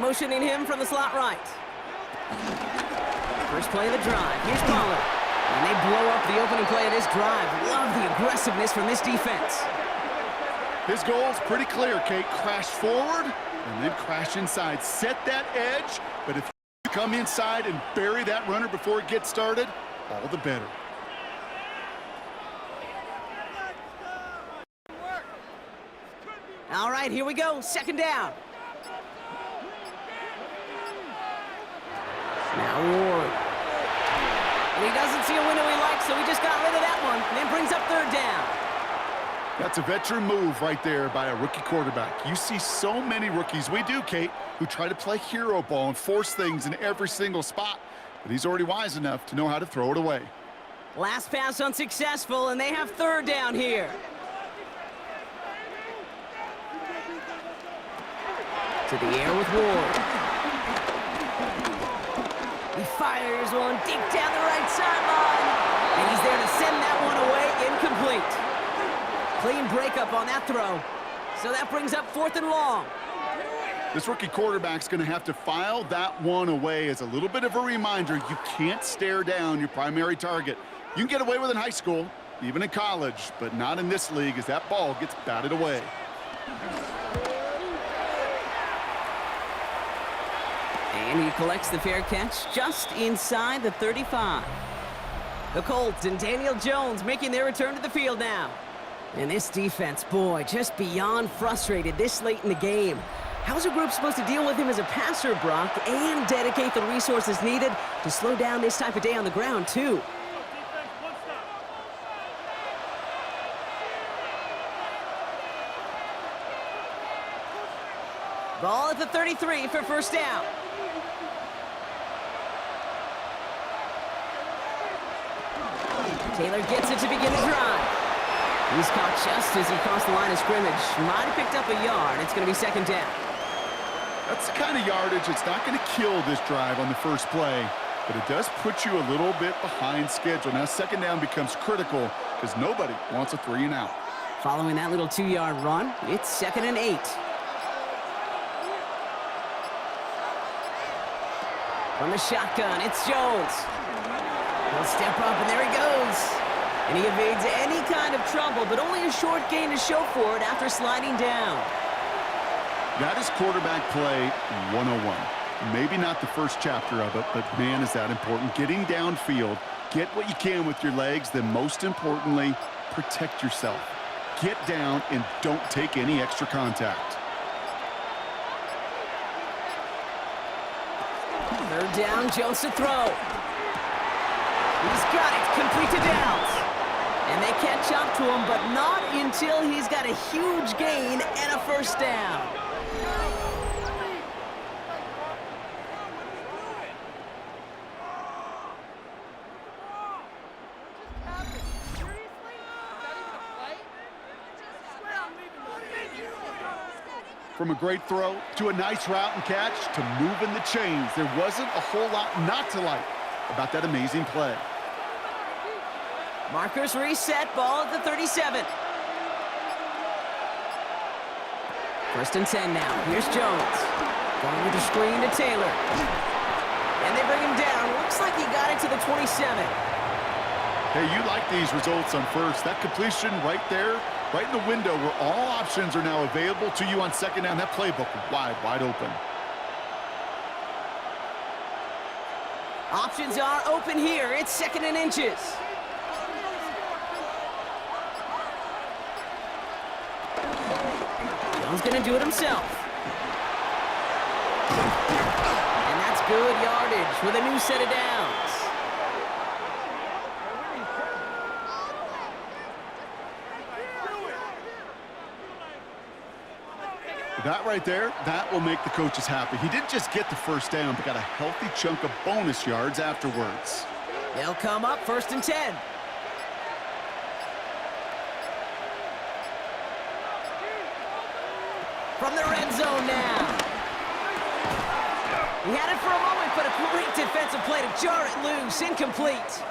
S1: Motioning him from the slot right. First play of the drive. Here's Pollard. And they blow up the opening play of this drive. Love the aggressiveness from this defense.
S2: His goal's pretty clear, Kate. Crash forward and then crash inside. Set that edge, but if you come inside and bury that runner before it gets started, all the better.
S1: All right, here we go. Second down. Now Ward. And he doesn't see a window he likes, so he just got rid of that one. And then brings up third down.
S2: That's a veteran move right there by a rookie quarterback. You see so many rookies, we do, Kate, who try to play hero ball and force things in every single spot. But he's already wise enough to know how to throw it away.
S1: Last pass unsuccessful, and they have third down here. To the air with Ward. He fires one deep down the right sideline. And he's there to send that one away incomplete. Clean breakup on that throw. So that brings up fourth and long.
S2: This rookie quarterback's going to have to file that one away as a little bit of a reminder. You can't stare down your primary target. You can get away with it in high school, even in college, but not in this league as that ball gets batted away.
S1: And he collects the fair catch just inside the 35. The Colts and Daniel Jones making their return to the field now. And this defense, boy, just beyond frustrated this late in the game. How's a group supposed to deal with him as a passer, Brock, and dedicate the resources needed to slow down this type of day on the ground, too? Ball at the 33 for first down. Taylor gets it to begin the drive. He's caught just as he crossed the line of scrimmage. Might have picked up a yard. It's going to be second down.
S2: That's the kind of yardage it's not going to kill this drive on the first play, but it does put you a little bit behind schedule. Now second down becomes critical because nobody wants a 3 and out.
S1: Following that little 2-yard run, it's 2nd and 8. From the shotgun, it's Jones. He'll step up, and there he goes. And he evades any kind of trouble, but only a short gain to show for it after sliding down.
S2: That is quarterback play 101. Maybe not the first chapter of it, but man, is that important. Getting downfield, get what you can with your legs, then most importantly, protect yourself. Get down and don't take any extra contact.
S1: Third down, Jones to throw. He's got it, complete to Downs. And they catch up to him, but not until he's got a huge gain and a first down.
S2: From a great throw to a nice route and catch to moving the chains, there wasn't a whole lot not to like about that amazing play.
S1: Markers reset, ball at the 37. First and 10 now. Here's Jones. Going with the screen to Taylor. And they bring him down. Looks like he got it to the 27.
S2: Hey, you like these results on first. That completion right there, right in the window where all options are now available to you on second down. That playbook wide open.
S1: Options are open here. It's 2nd and inches. Jones going to do it himself. And that's good yardage with a new set of downs.
S2: That right there, that will make the coaches happy. He didn't just get the first down, but got a healthy chunk of bonus yards afterwards.
S1: They'll come up 1st and 10. From the red zone now. He had it for a moment, but a great defensive play to jar it loose. Incomplete.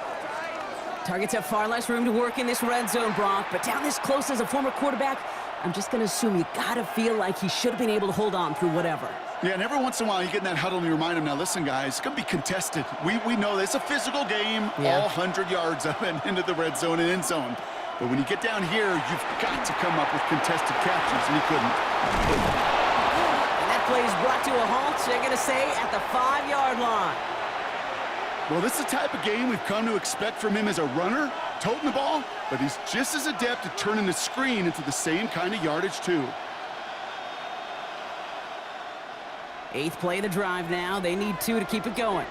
S1: Targets have far less room to work in this red zone, Brock, but down this close as a former quarterback, I'm just going to assume you got to feel like he should have been able to hold on through whatever.
S2: Yeah, and every once in a while you get in that huddle and you remind him, now listen, guys, it's going to be contested. We know this. It's a physical game, all 100 yards up and into the red zone and end zone. But when you get down here, you've got to come up with contested catches, and he couldn't.
S1: And that play is brought to a halt, they're going to say, at the 5-yard line.
S2: Well, this is the type of game we've come to expect from him as a runner, toting the ball, but he's just as adept at turning the screen into the same kind of yardage, too.
S1: 8th play of the drive now. They need 2 to keep it going.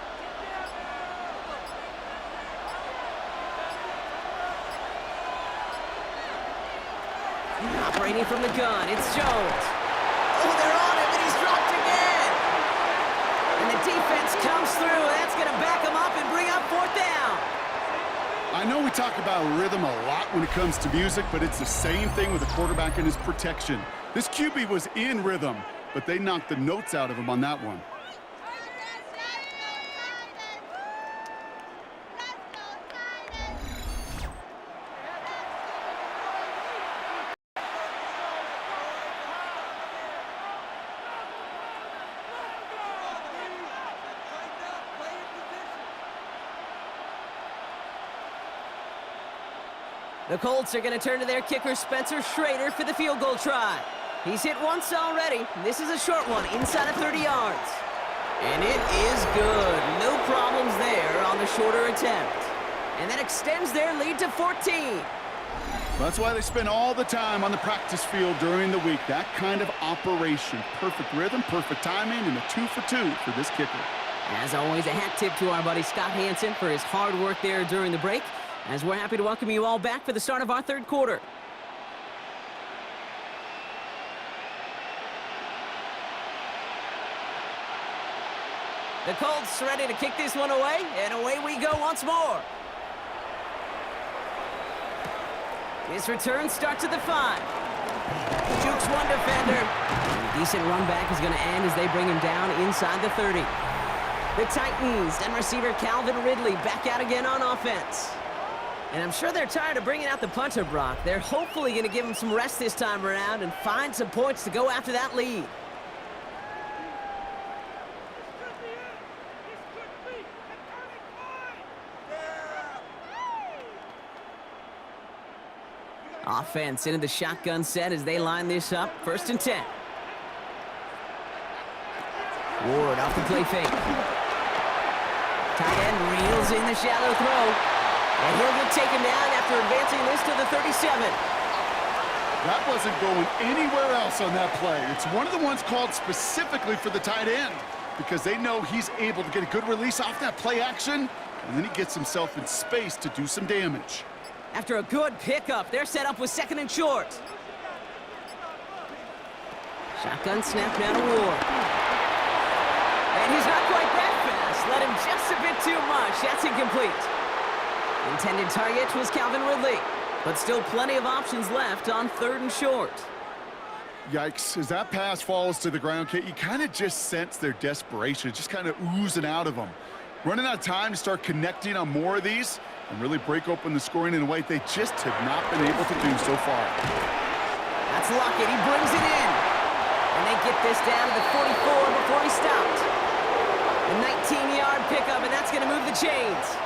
S1: Operating from the gun, it's Jones. Oh, they're on him, and he's dropped again. And the defense comes through. That's going to back him up and bring up 4th down.
S2: I know we talk about rhythm a lot when it comes to music, but it's the same thing with a quarterback and his protection. This QB was in rhythm, but they knocked the notes out of him on that one.
S1: The Colts are going to turn to their kicker, Spencer Schrader, for the field goal try. He's hit once already. This is a short one, inside of 30 yards. And it is good. No problems there on the shorter attempt. And that extends their lead to 14.
S2: That's why they spend all the time on the practice field during the week. That kind of operation. Perfect rhythm, perfect timing, and a 2 for 2 for this kicker.
S1: As always, a hat tip to our buddy Scott Hansen for his hard work there during the break, as we're happy to welcome you all back for the start of our third quarter. The Colts ready to kick this one away, and away we go once more. This return starts at the 5. Jukes one defender. A decent run back is going to end as they bring him down inside the 30. The Titans and receiver Calvin Ridley back out again on offense. And I'm sure they're tired of bringing out the punter, Brock. They're hopefully going to give him some rest this time around and find some points to go after that lead. Offense into the shotgun set as they line this up. 1st and 10. Ward off the play fake. Tight end reels in the shallow throw. And he'll get taken down after advancing this to the 37.
S2: That wasn't going anywhere else on that play. It's one of the ones called specifically for the tight end because they know he's able to get a good release off that play action, and then he gets himself in space to do some damage.
S1: After a good pickup, they're set up with 2nd and short. Shotgun snap now to Ward. And he's not quite that fast. Let him just a bit too much. That's incomplete. Intended target was Calvin Ridley, but still plenty of options left on 3rd and short.
S2: Yikes. As that pass falls to the ground, Kate, you kind of just sense their desperation. It's just kind of oozing out of them. Running out of time to start connecting on more of these and really break open the scoring in a way they just have not been able to do so far.
S1: That's Lockett. He brings it in. And they get this down to the 44 before he stopped. A 19-yard pickup, and that's going to move the chains.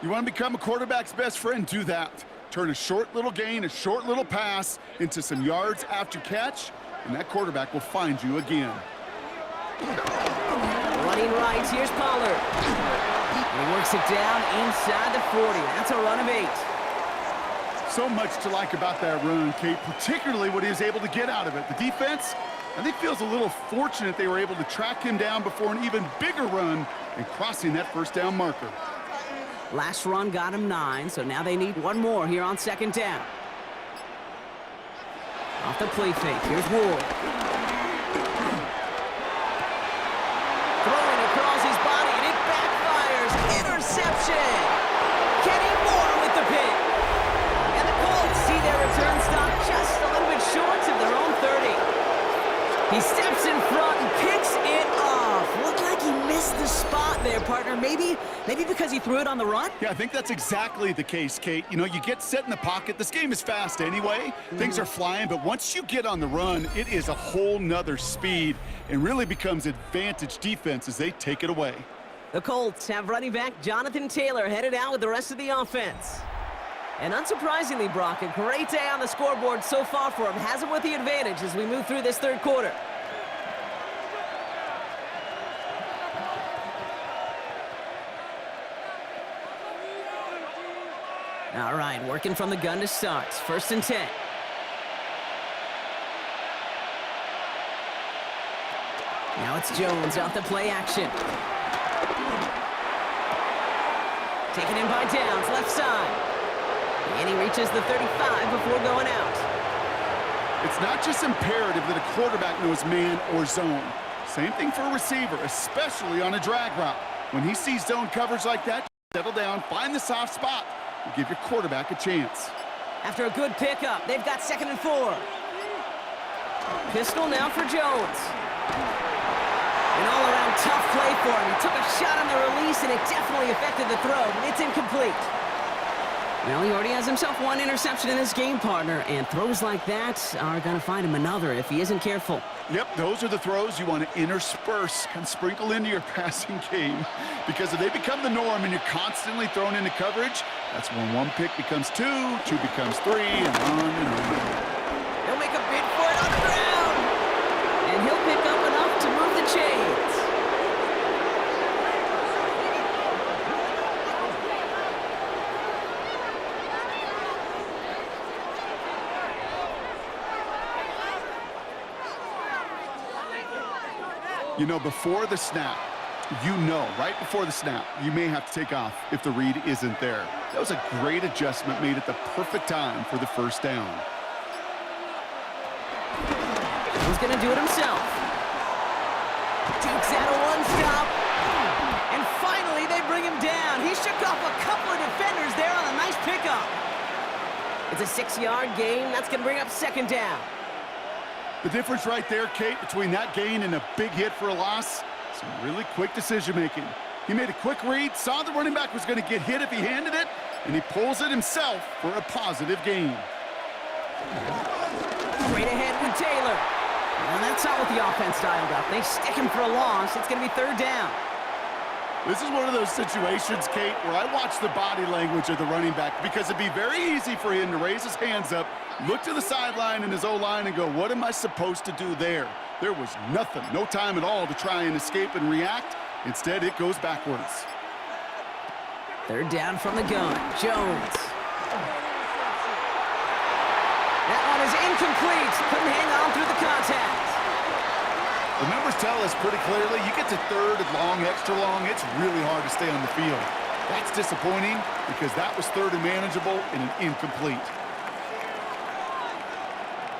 S2: You want to become a quarterback's best friend? Do that. Turn a short little gain, a short little pass into some yards after catch, and that quarterback will find you again.
S1: Running right, here's Pollard. And he works it down inside the 40. That's a run of 8.
S2: So much to like about that run, Kate, particularly what he was able to get out of it. The defense, I think, feels a little fortunate they were able to track him down before an even bigger run and crossing that 1st down marker.
S1: Last run got him 9, so now they need one more here on 2nd down. Off the play fake, here's Ward. Throwing across his body, and it backfires. Interception! Kenny Moore with the pick. And the Colts see their return stop just a little bit short of their own 30. He steps in front and picks it off. Looked like he missed the spot there, partner. Maybe because he threw it on the run?
S2: Yeah, I think that's exactly the case, Kate. You know, you get set in the pocket. This game is fast anyway. Things are flying, but once you get on the run, it is a whole nother speed and really becomes advantage defense as they take it away.
S1: The Colts have running back Jonathan Taylor headed out with the rest of the offense. And unsurprisingly, Brock, a great day on the scoreboard so far for him. Has him with the advantage as we move through this 3rd quarter. All right, working from the gun to start. 1st and 10. Now it's Jones off the play action. Taken in by Downs, left side. And he reaches the 35 before going out.
S2: It's not just imperative that a quarterback knows man or zone. Same thing for a receiver, especially on a drag route. When he sees zone coverage like that, settle down, find the soft spot, and give your quarterback a chance.
S1: After a good pickup, they've got 2nd and 4. Pistol now for Jones. An all-around tough play for him. He took a shot on the release, and it definitely affected the throw, but it's incomplete. Well, he already has himself one interception in this game, partner, and throws like that are going to find him another if he isn't careful.
S2: Yep, those are the throws you want to intersperse and sprinkle into your passing game, because if they become the norm and you're constantly thrown into coverage, that's when one pick becomes two, two becomes three, and on and on.
S1: He'll make a bid for it on the ground, and he'll pick up enough to move the chains.
S2: You know, before the snap, right before the snap, you may have to take off if the read isn't there. That was a great adjustment made at the perfect time for the first down.
S1: He's going to do it himself. Takes out a one-stop. And finally, they bring him down. He shook off a couple of defenders there on a nice pickup. It's a 6-yard gain. That's going to bring up second down.
S2: The difference right there, Kate, between that gain and a big hit for a loss, some really quick decision-making. He made a quick read, saw the running back was going to get hit if he handed it, and he pulls it himself for a positive gain.
S1: Straight ahead with Taylor. Well, that's not what the offense dialed up. They stick him for a loss. It's going to be third down.
S2: This is one of those situations, Kate, where I watch the body language of the running back, because it'd be very easy for him to raise his hands up, look to the sideline in his O-line and go, what am I supposed to do there? There was nothing, no time at all to try and escape and react. Instead, it goes backwards.
S1: Third down from the gun. Jones. That one is incomplete. Couldn't hang on through the contact.
S2: The numbers tell us pretty clearly, you get to third and long, extra long, it's really hard to stay on the field. That's disappointing because that was third and manageable and an incomplete.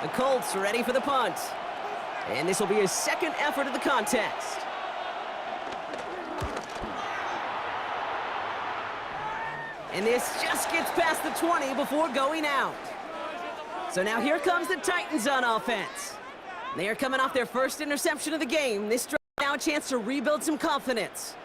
S1: The Colts are ready for the punt. And this will be his second effort of the contest. And this just gets past the 20 before going out. So now here comes the Titans on offense. They are coming off their first interception of the game. This drive now a chance to rebuild some confidence.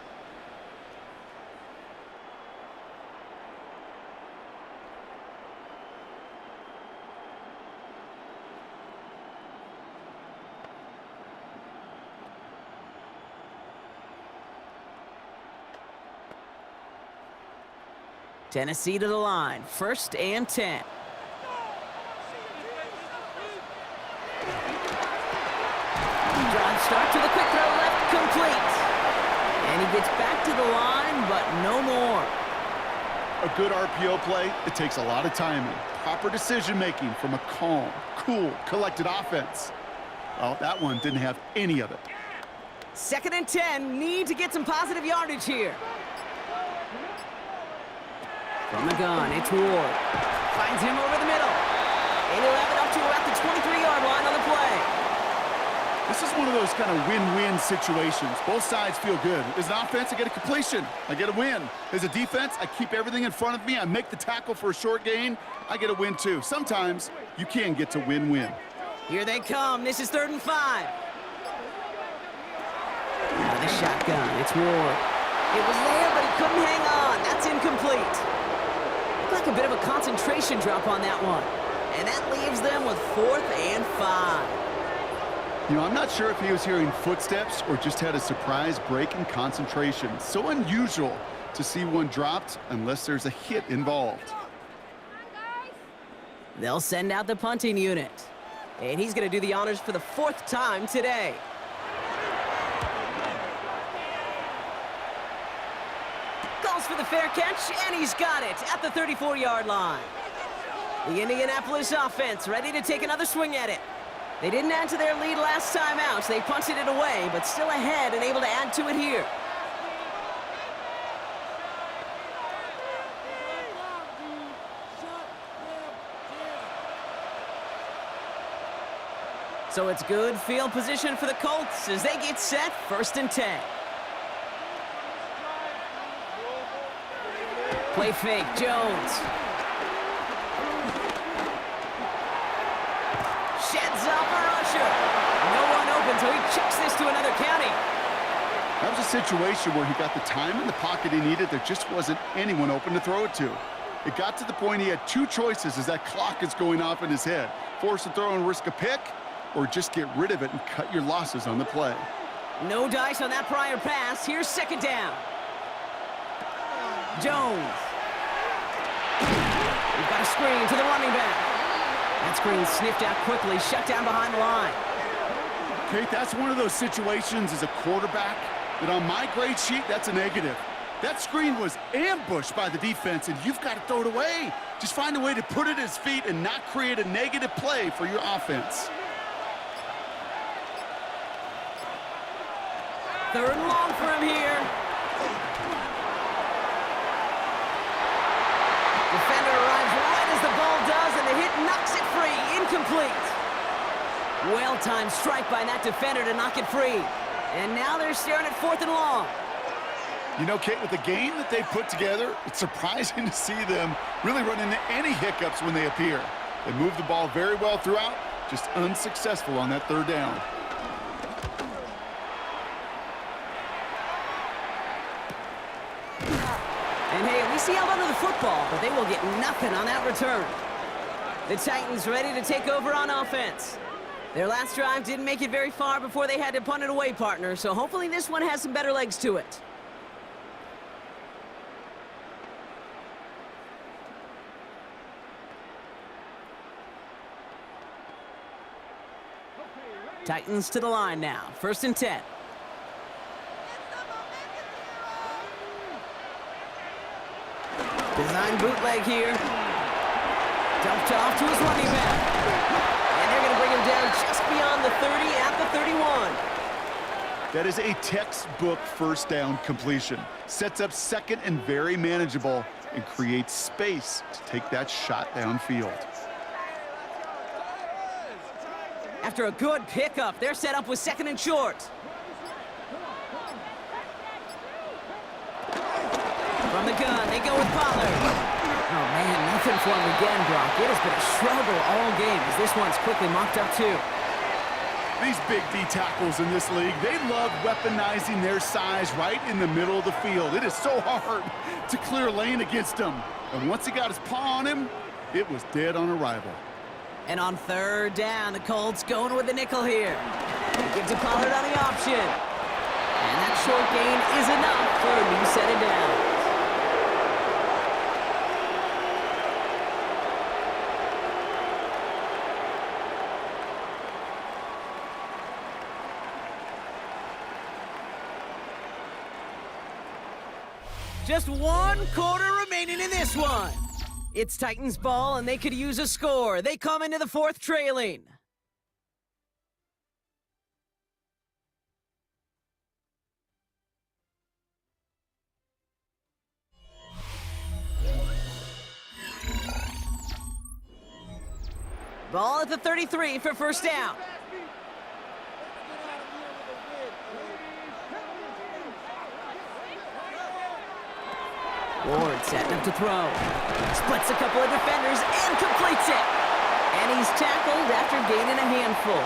S1: Tennessee to the line. 1st and 10. Drive start to the quick throw left, complete. And he gets back to the line, but no more.
S2: A good RPO play, it takes a lot of timing, proper decision-making from a calm, cool, collected offense. Well, that one didn't have any of it.
S1: 2nd and 10, need to get some positive yardage here. From the gun, it's Ward. Finds him over the middle. And he'll have it up to at the 23-yard line on the play.
S2: This is one of those kind of win-win situations. Both sides feel good. As an offense, I get a completion. I get a win. As a defense, I keep everything in front of me. I make the tackle for a short gain. I get a win, too. Sometimes, you can get to win-win.
S1: Here they come. This is 3rd and 5. Now the shotgun. It's Ward. It was there, but he couldn't hang on. That's incomplete. Looked like a bit of a concentration drop on that one. And that leaves them with 4th and 5.
S2: You know, I'm not sure if he was hearing footsteps or just had a surprise break in concentration. So unusual to see one dropped unless there's a hit involved.
S1: They'll send out the punting unit. And he's going to do the honors for the 4th time today. Goes for the fair catch, and he's got it at the 34-yard line. The Indianapolis offense ready to take another swing at it. They didn't add to their lead last time out, so they punted it away, but still ahead and able to add to it here. So it's good field position for the Colts as they get set 1st and 10. Play fake, Jones. Sheds off a rusher. No one open, so he chucks this to another county.
S2: That was a situation where he got the time in the pocket he needed. There just wasn't anyone open to throw it to. It got to the point he had two choices as that clock is going off in his head. Force a throw and risk a pick, or just get rid of it and cut your losses on the play.
S1: No dice on that prior pass. Here's second down. Jones. We've got a screen to the running back. That screen sniffed out quickly, shut down behind the line.
S2: Kate, that's one of those situations as a quarterback that on my grade sheet, that's a negative. That screen was ambushed by the defense, and you've got to throw it away. Just find a way to put it at his feet and not create a negative play for your offense.
S1: Third and long for him here. Defender arrives right as the ball does, and the hit knocks it free. Incomplete. Well-timed strike by that defender to knock it free. And now they're staring at fourth and long.
S2: You know, Kate, with the game that they put together, it's surprising to see them really run into any hiccups when they appear. They move the ball very well throughout, just unsuccessful on that third down.
S1: And hey, at least he held onto the football, but they will get nothing on that return. The Titans ready to take over on offense. Their last drive didn't make it very far before they had to punt it away, partner, so hopefully this one has some better legs to it. Titans to the line now. 1st and 10. Design bootleg here. Dumped off to his running back. And they're going to bring him down just beyond the 30 at the 31.
S2: That is a textbook first down completion. Sets up second and very manageable and creates space to take that shot downfield.
S1: After a good pickup, they're set up with 2nd and short. From the gun, they go with Pollard. Oh, man, nothing for him again, Brock. It has been a struggle all game as this one's quickly mocked up, too.
S2: These big D tackles in this league, they love weaponizing their size right in the middle of the field. It is so hard to clear lane against them. And once he got his paw on him, it was dead on arrival.
S1: And on 3rd down, the Colts going with the nickel here. They give to Pollard on the option. And that short gain is enough for a new set of downs. Just 1 quarter remaining in this one. It's Titans ball, and they could use a score. They come into the 4th trailing. Ball at the 33 for 1st down. Ward setting up to throw. Splits a couple of defenders and completes it. And he's tackled after gaining a handful.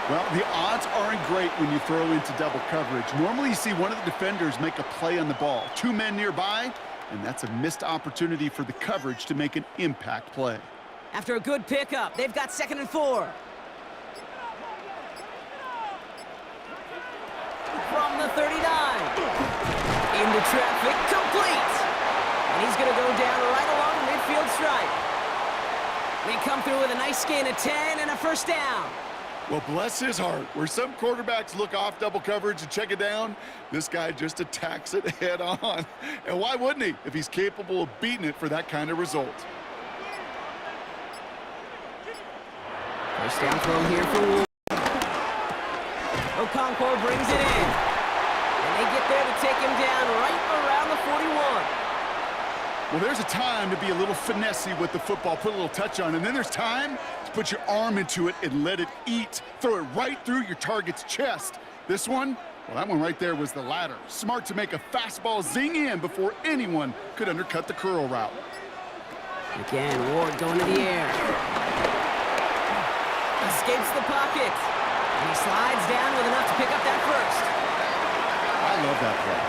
S2: Well, the odds aren't great when you throw into double coverage. Normally you see one of the defenders make a play on the ball. 2 men nearby, and that's a missed opportunity for the coverage to make an impact play.
S1: After a good pickup, they've got 2nd and 4. From the 39. Into traffic, complete! And he's going to go down right along the midfield stripe. They come through with a nice gain of 10 and a 1st down.
S2: Well, bless his heart. Where some quarterbacks look off double coverage and check it down, this guy just attacks it head on. And why wouldn't he if he's capable of beating it for that kind of result?
S1: 1st down throw here for Ward. Okonkwo brings it in. And they get there to take him down right around the 41.
S2: Well, there's a time to be a little finessey with the football, put a little touch on, and then there's time to put your arm into it and let it eat. Throw it right through your target's chest. This one, well, that one right there was the latter. Smart to make a fastball zing in before anyone could undercut the curl route.
S1: Again, Ward going to the air. Escapes the pocket. And he slides down with enough to pick up that 1st.
S2: I love that play.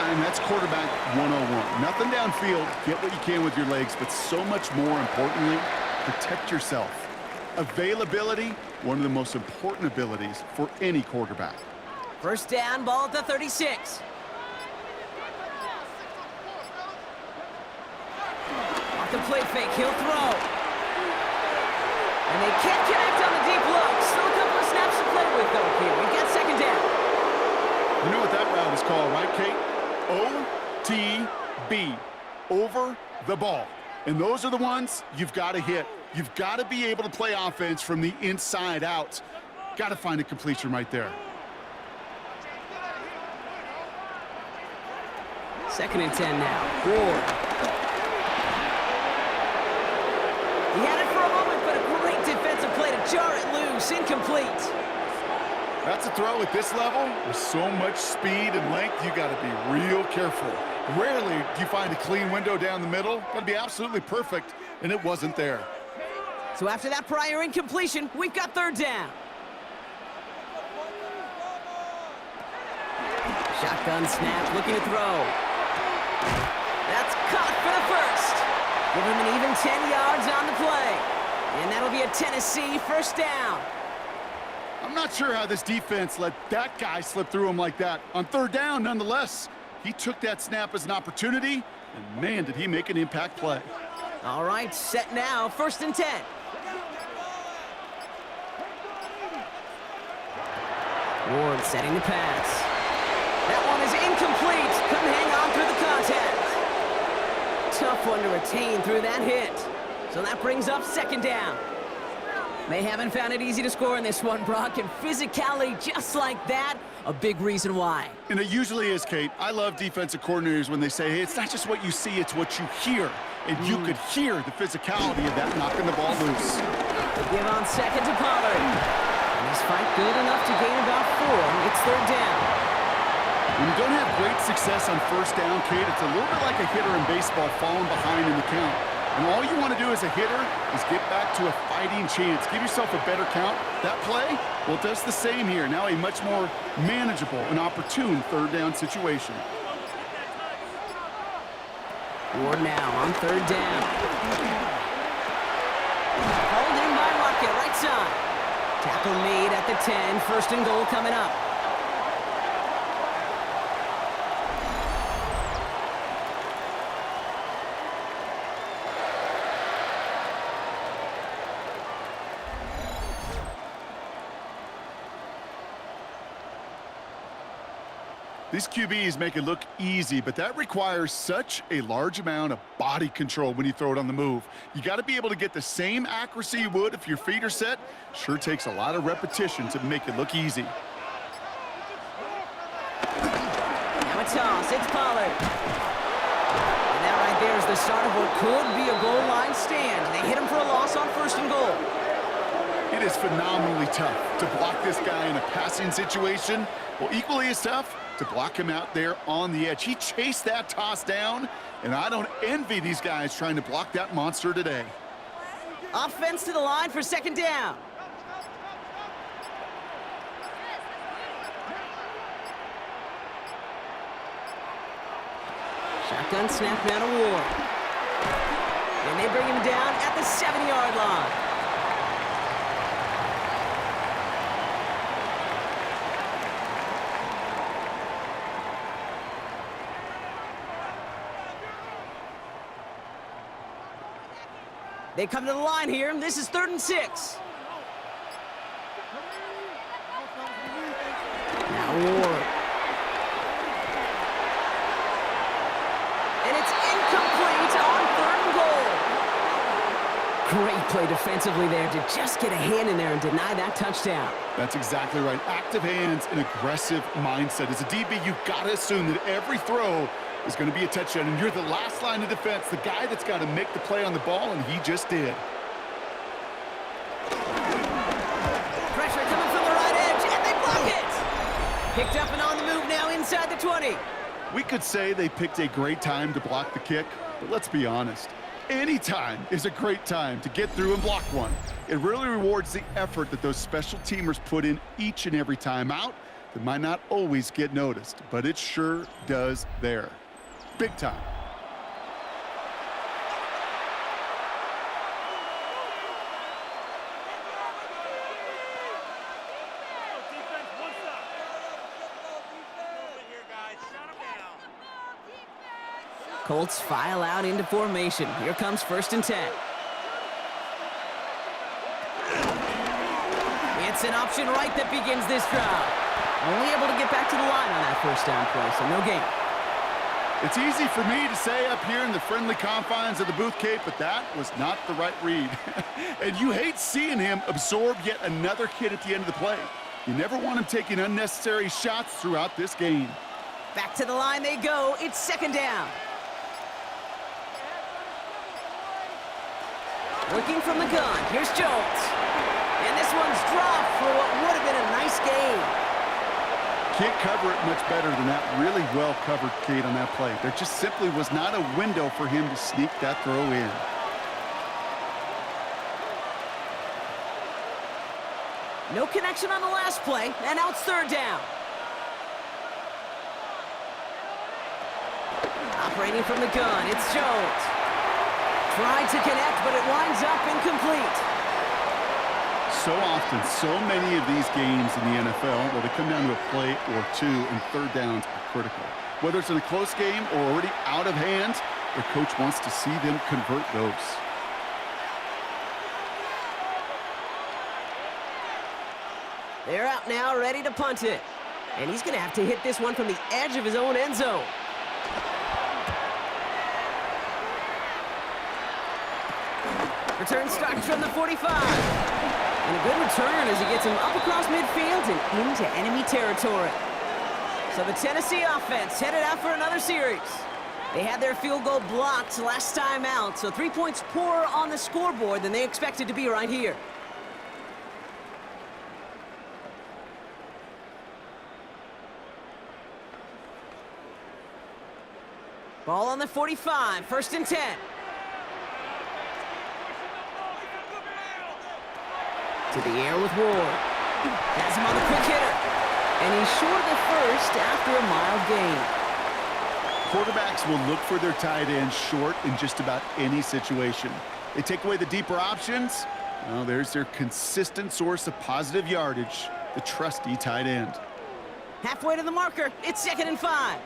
S2: time, that's quarterback 101. Nothing downfield. Get what you can with your legs, but so much more importantly, protect yourself. Availability, one of the most important abilities for any quarterback.
S1: First down, ball at the 36. Off the play fake, he'll throw. And they can't connect on the deep look. Still a couple of snaps to play with, though, here. We've got second down.
S2: You know what that route is called, right, Kate? OTB, over the ball. And those are the ones you've got to hit. You've got to be able to play offense from the inside out. Got to find a completion right there.
S1: Second and 10 now. Ward. He had it for a moment, but a great defensive play to jar it loose. Incomplete.
S2: That's a throw at this level. With so much speed and length, you got to be real careful. Rarely do you find a clean window down the middle. Got to be absolutely perfect, and it wasn't there.
S1: So after that prior incompletion, we've got third down. Shotgun snap, looking to throw. That's caught for the first. Give him an even 10 yards on the play. And that'll be a Tennessee first down.
S2: I'm not sure how this defense let that guy slip through him like that. On third down, nonetheless, he took that snap as an opportunity, and man, did he make an impact play.
S1: All right, set now, first and 10. Ward setting the pass. That one is incomplete. Couldn't hang on through the contact. Tough one to retain through that hit. So that brings up second down. They haven't found it easy to score in this one, Brock, and physicality just like that, a big reason why. And it usually is, Kate. I love defensive coordinators when they say, hey, it's not just what you see, it's what you hear. And you could hear the physicality of that knocking the ball loose. The give on second to Pollard. And he's fight good enough to gain about 4. It's third down. When you don't have great success on first down, Kate, it's a little bit like a hitter in baseball falling behind in the count. And all you want to do as a hitter is get back to a fighting chance. Give yourself a better count. That play, well, it does the same here. Now a much more manageable and opportune third down situation. Ward now on third down. Holding by Rocket, right side. Tackle made at the 10. First and goal coming up. These QBs make it look easy, but that requires such a large amount of body control when you throw it on the move. You got to be able to get the same accuracy you would if your feet are set. Sure takes a lot of repetition to make it look easy. Now a toss. It's Pollard. And that right there is the start of what could be a goal line stand. They hit him for a loss on first and goal. It is phenomenally tough to block this guy in a passing situation. Well, equally as tough to block him out there on the edge. He chased that toss down, and I don't envy these guys trying to block that monster today. Offense to the line for second down. Shotgun snap now to Ward. And they bring him down at the 7-yard line. They come to the line here, and this is 3rd and 6. Now Ward. And it's incomplete on 3rd and goal. Great play defensively there to just get a hand in there and deny that touchdown. That's exactly right. Active hands and aggressive mindset. As a DB, you've got to assume that every throw is going to be a touchdown, and you're the last line of defense, the guy that's got to make the play on the ball, and he just did. Pressure coming from the right edge, and they block it! Picked up and on the move now inside the 20. We could say they picked a great time to block the kick, but let's be honest. Any time is a great time to get through and block one. It really rewards the effort that those special teamers put in each and every time out.
S2: that might not always get noticed, but it sure does there. Big time.
S1: Colts file out into formation. Here comes 1st and 10. It's an option right that begins this drive. Only able to get back to the line on that 1st down play, so no gain.
S2: It's easy for me to say up here in the friendly confines of the booth, Kate, but that was not the right read. And you hate seeing him absorb yet another hit at the end of the play. You never want him taking unnecessary shots throughout this game.
S1: Back to the line they go. It's 2nd down. Working from the gun. Here's Jones. And this one's dropped for what would have been a nice gain.
S2: Can't cover it much better than that. Really well covered, Kate, on that play. There just simply was not a window for him to sneak that throw in.
S1: No connection on the last play, and now it's 3rd down. Operating from the gun, it's Jones. Tried to connect, but it winds up incomplete.
S2: So often, so many of these games in the NFL, well, they come down to a play or two, and 3rd downs are critical. Whether it's in a close game or already out of hand, their coach wants to see them convert those.
S1: They're out now, ready to punt it. And he's going to have to hit this one from the edge of his own end zone. Return starts from the 45. And a good return as he gets him up across midfield and into enemy territory. So the Tennessee offense headed out for another series. They had their field goal blocked last time out, so 3 points poorer on the scoreboard than they expected to be right here. Ball on the 45, 1st and 10. To the air with Ward. Has him on the quick hitter. And he's short of the 1st after a mild gain.
S2: Quarterbacks will look for their tight end short in just about any situation. They take away the deeper options. Well, there's their consistent source of positive yardage, the trusty tight end.
S1: Halfway to the marker. It's 2nd and 5.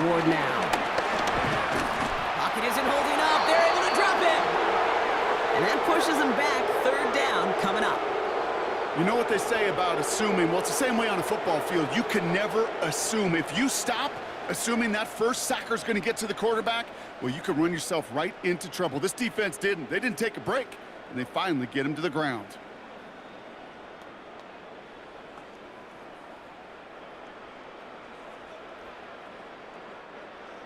S1: Ward now. Pocket isn't holding up. They're able to drop him. And that pushes them back. 3rd down coming up.
S2: You know what they say about assuming? Well, it's the same way on a football field. You can never assume. If you stop assuming that first sacker's going to get to the quarterback, well, you can run yourself right into trouble. This defense didn't. They didn't take a break, and they finally get him to the ground.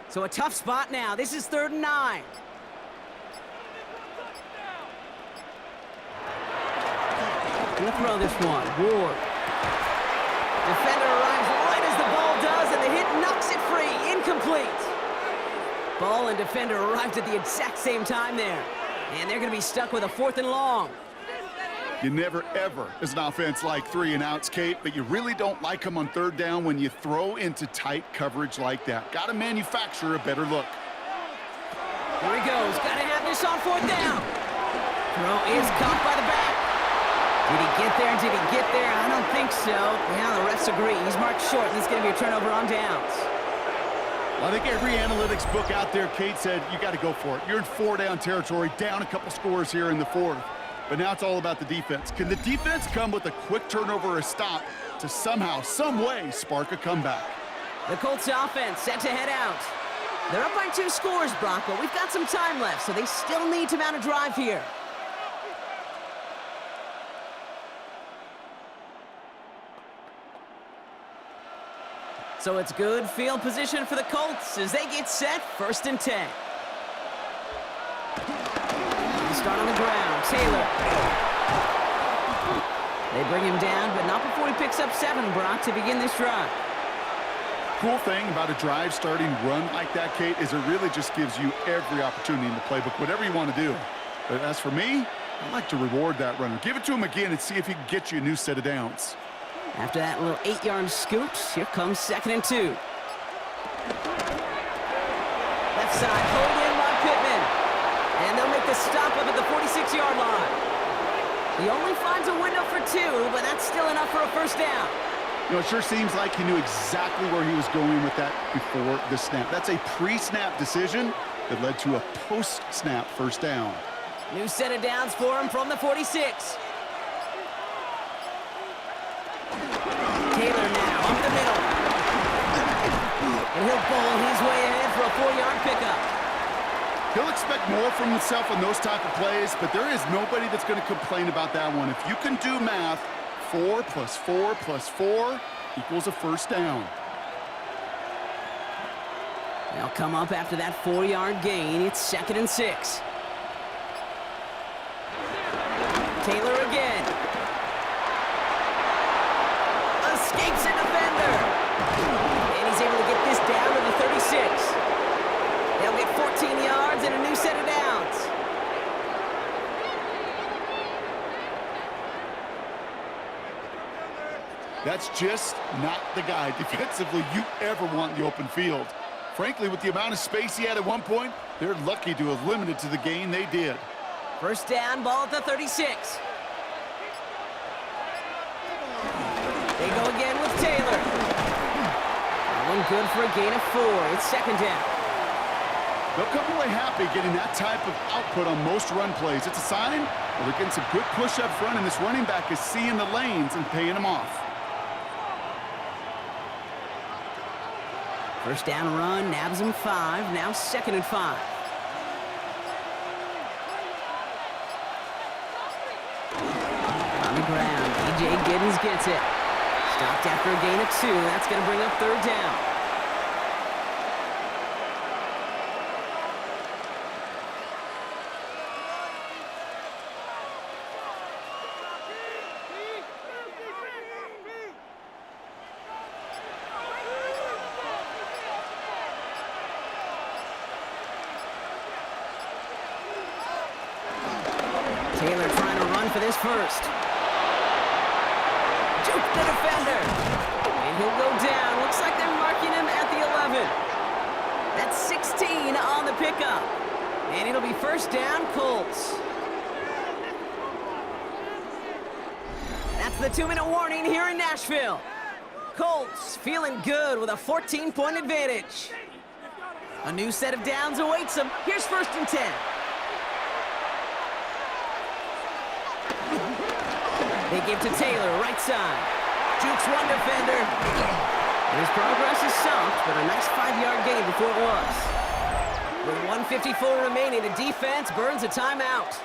S1: So a tough spot now. This is 3rd and 9. Gonna throw this one. Ward. Defender arrives right as the ball does, and the hit knocks it free. Incomplete. Ball and defender arrived at the exact same time there. And they're gonna be stuck with a 4th and long.
S2: You never, ever, as an offense, like 3 and outs, Kate, but you really don't like them on 3rd down when you throw into tight coverage like that. Got to manufacture a better look.
S1: Here he goes. Got to have this on 4th down. Throw is caught by the back. Did he get there? Did he get there? I don't think so. Yeah, the refs agree. He's marked short, and it's going to be a turnover on downs.
S2: Well, I think every analytics book out there, Kate, said you got to go for it. You're in 4-down territory, down a couple scores here in the 4th. But now it's all about the defense. Can the defense come with a quick turnover or a stop to somehow, some way, spark a comeback?
S1: The Colts offense set to head out. They're up by 2 scores, Brock, but we've got some time left, so they still need to mount a drive here. So it's good field position for the Colts as they get set, 1st and 10. Start on the ground. Taylor. They bring him down, but not before he picks up 7, Brock, to begin this drive.
S2: Cool thing about a drive starting run like that, Kate, is it really just gives you every opportunity in the playbook, whatever you want to do. But as for me, I'd like to reward that runner. Give it to him again and see if he can get you a new set of downs.
S1: After that little 8-yard scoot, here comes 2nd and 2. Left side, hold in by Pittman. And they'll make the stop up at the 46-yard line. He only finds a window for 2, but that's still enough for a first down.
S2: You know, it sure seems like he knew exactly where he was going with that before the snap. That's a pre-snap decision that led to a post-snap first down.
S1: New set of downs for him from the 46. Taylor now up the middle. And he'll bowl his way ahead for a 4-yard pickup.
S2: He'll expect more from himself in those type of plays, but there is nobody that's going to complain about that one. If you can do math, 4 plus 4 plus 4 equals a first down.
S1: They'll come up after that 4-yard gain. It's 2nd and 6. Taylor again. Escapes a defender. And he's able to get this down to the 36. They'll get 14 yards and a new set of downs.
S2: That's just not the guy defensively you ever want in the open field. Frankly, with the amount of space he had at one point, they're lucky to have limited to the gain they did.
S1: First down, ball at the 36. They go again with Taylor. That one good for a gain of 4. It's 2nd down.
S2: They'll come away happy getting that type of output on most run plays. It's a sign that they're getting some good push up front, and this running back is seeing the lanes and paying them off.
S1: First down run, nabs him 5. Now 2nd and 5. On the ground, E.J. Giddens gets it. Stopped after a gain of 2. That's going to bring up 3rd down. Taylor trying to run for this first. Juke the defender. And he'll go down. Looks like they're marking him at the 11. That's 16 on the pickup. And it'll be first down, Colts. That's the 2-minute warning here in Nashville. Colts feeling good with a 14-point advantage. A new set of downs awaits them. Here's 1st and 10. They give to Taylor, right side. Jukes one defender. And his progress is stopped, but a nice 5-yard gain before it was. With 1:54 remaining, the defense burns a timeout.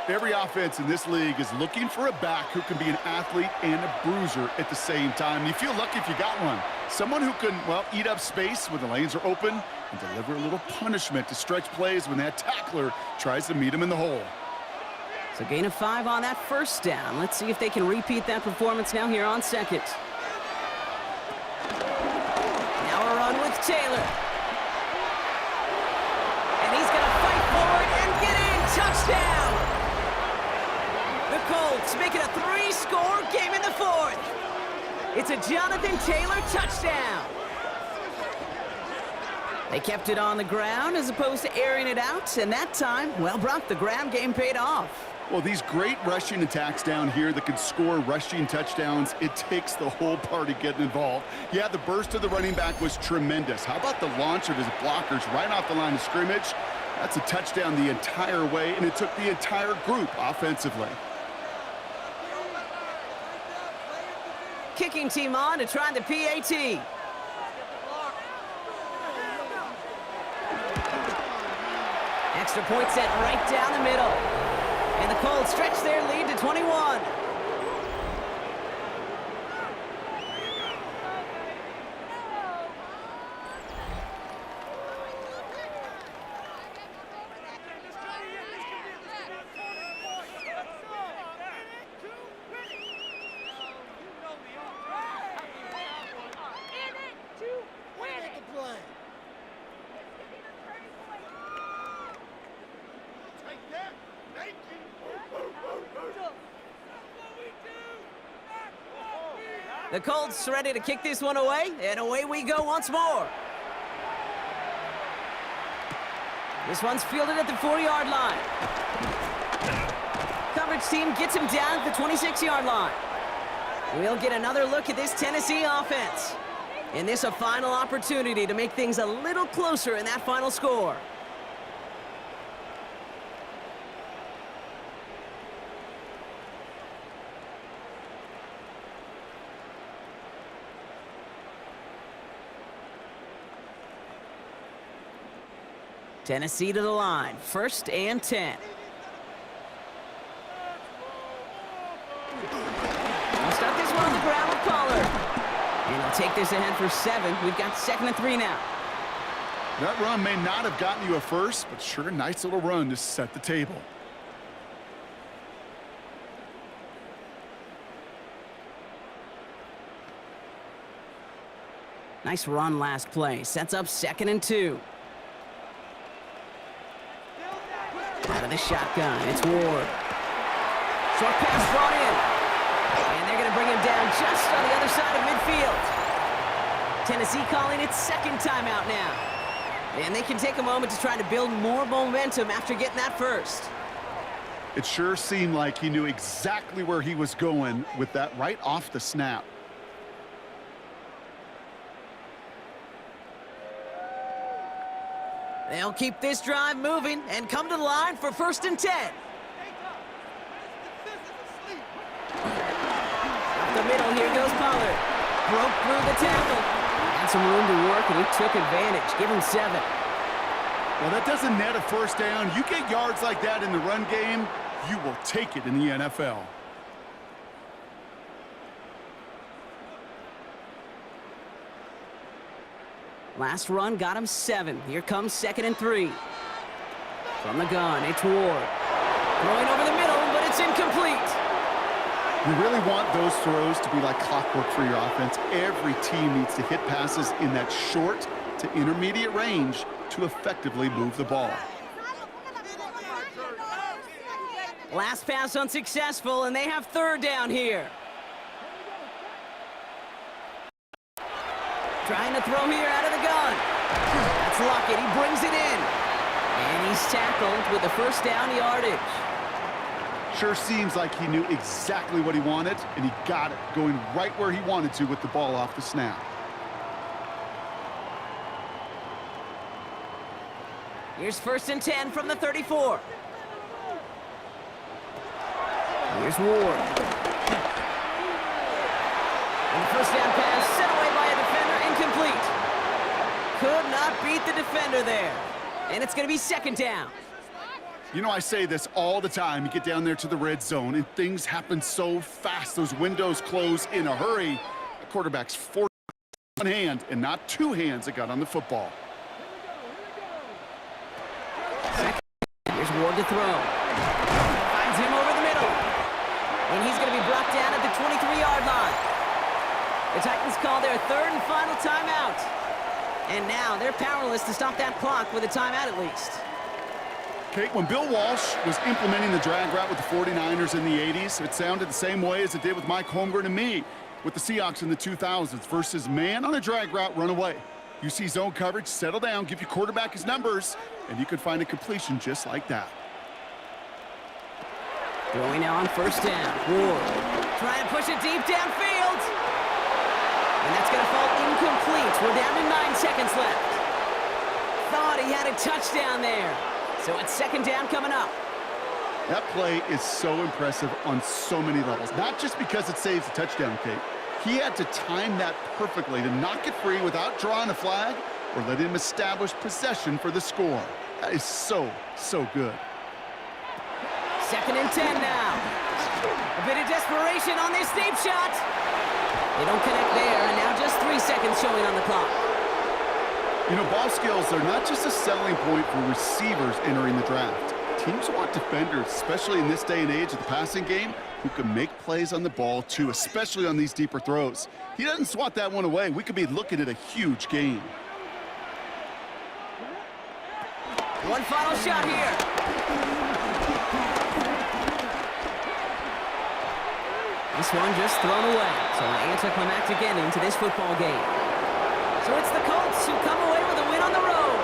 S2: Every offense in this league is looking for a back who can be an athlete and a bruiser at the same time. You feel lucky if you got one. Someone who can, well, eat up space when the lanes are open and deliver a little punishment to stretch plays when that tackler tries to meet him in the hole.
S1: So gain of 5 on that first down. Let's see if they can repeat that performance now here on 2nd. Now a run with Taylor. And he's going to fight forward and get in. Touchdown! The Colts make it a 3-score game in the 4th. It's a Jonathan Taylor touchdown. They kept it on the ground as opposed to airing it out, and that time, well, Brock, the ground game paid off.
S2: Well, these great rushing attacks down here that can score rushing touchdowns, it takes the whole party getting involved. Yeah, the burst of the running back was tremendous. How about the launch of his blockers right off the line of scrimmage? That's a touchdown the entire way, and it took the entire group offensively.
S1: Kicking team on to try the PAT. Extra point set right down the middle. And the Colts stretch their lead to 21. The Colts ready to kick this one away, and away we go once more. This one's fielded at the 4-yard line. Coverage team gets him down at the 26-yard line. We'll get another look at this Tennessee offense. And this a final opportunity to make things a little closer in that final score. Tennessee to the line, 1st and 10. We'll start this one on the ground with Pollard. And he'll take this ahead for 7. We've got 2nd and 3 now.
S2: That run may not have gotten you a first, but sure a nice little run to set the table.
S1: Nice run last play. Sets up 2nd and 2. Out of the shotgun, it's Ward. Short pass brought in. And they're going to bring him down just on the other side of midfield. Tennessee calling its 2nd timeout now. And they can take a moment to try to build more momentum after getting that first.
S2: It sure seemed like he knew exactly where he was going with that right off the snap.
S1: They'll keep this drive moving and come to the line for 1st and 10. Up the middle, here goes Pollard. Broke through the tackle. Had some room to work, and he took advantage. Give him 7.
S2: Well, that doesn't net a 1st down. You get yards like that in the run game, you will take it in the NFL.
S1: Last run got him 7. Here comes 2nd and 3. From the gun, it's Ward. Throwing over the middle, but it's incomplete.
S2: You really want those throws to be like clockwork for your offense. Every team needs to hit passes in that short to intermediate range to effectively move the ball.
S1: Last pass unsuccessful, and they have 3rd down here. Trying to throw here out of the gun. That's Lockett. He brings it in. And he's tackled with the 1st down yardage.
S2: Sure seems like he knew exactly what he wanted, and he got it, going right where he wanted to with the ball off the snap.
S1: Here's 1st and 10 from the 34. Here's Ward. And the 1st down pass sent away by a defender, incomplete. Could not beat the defender there. And it's going to be 2nd down.
S2: You know, I say this all the time. You get down there to the red zone, and things happen so fast. Those windows close in a hurry. The quarterback's forced one hand and not 2 hands that got on the football.
S1: Here's Ward to throw. Finds him over the middle. And he's going to be brought down at the 23-yard line. The Titans call their 3rd and final timeout. And now they're powerless to stop that clock with a timeout at least.
S2: Kate, when Bill Walsh was implementing the drag route with the 49ers in the 80s, it sounded the same way as it did with Mike Holmgren and me with the Seahawks in the 2000s versus man on a drag route, run away. You see zone coverage, settle down, give your quarterback his numbers, and you can find a completion just like that.
S1: Throwing now on 1st down. Ward trying to push it deep downfield. And that's going to fall incomplete. We're down to 9 seconds left. Thought he had a touchdown there. So it's 2nd down coming up.
S2: That play is so impressive on so many levels. Not just because it saves a touchdown, Kate. He had to time that perfectly to knock it free without drawing a flag or let him establish possession for the score. That is so, so good.
S1: 2nd and 10 now. A bit of desperation on this deep shot. They don't connect there, and now just 3 seconds showing on the clock.
S2: You know, ball skills are not just a selling point for receivers entering the draft. Teams want defenders, especially in this day and age of the passing game, who can make plays on the ball too, especially on these deeper throws. He doesn't swat that one away. We could be looking at a huge game.
S1: One final shot here. This one just thrown away. So an anticlimactic ending to this football game. So it's the Colts who come away with a win on the road.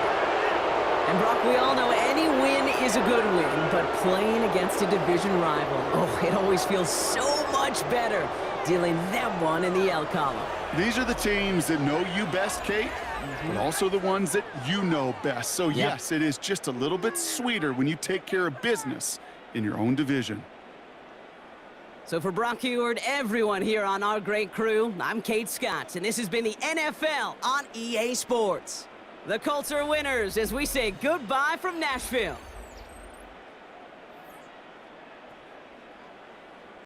S1: And Brock, we all know any win is a good win, but playing against a division rival, oh, it always feels so much better dealing them one in the L column.
S2: These are the teams that know you best, Kate, but also the ones that you know best. So yes, it is just a little bit sweeter when you take care of business in your own division.
S1: So for Brock Eward, everyone here on our great crew, I'm Kate Scott, and this has been the NFL on EA Sports. The Colts are winners as we say goodbye from Nashville.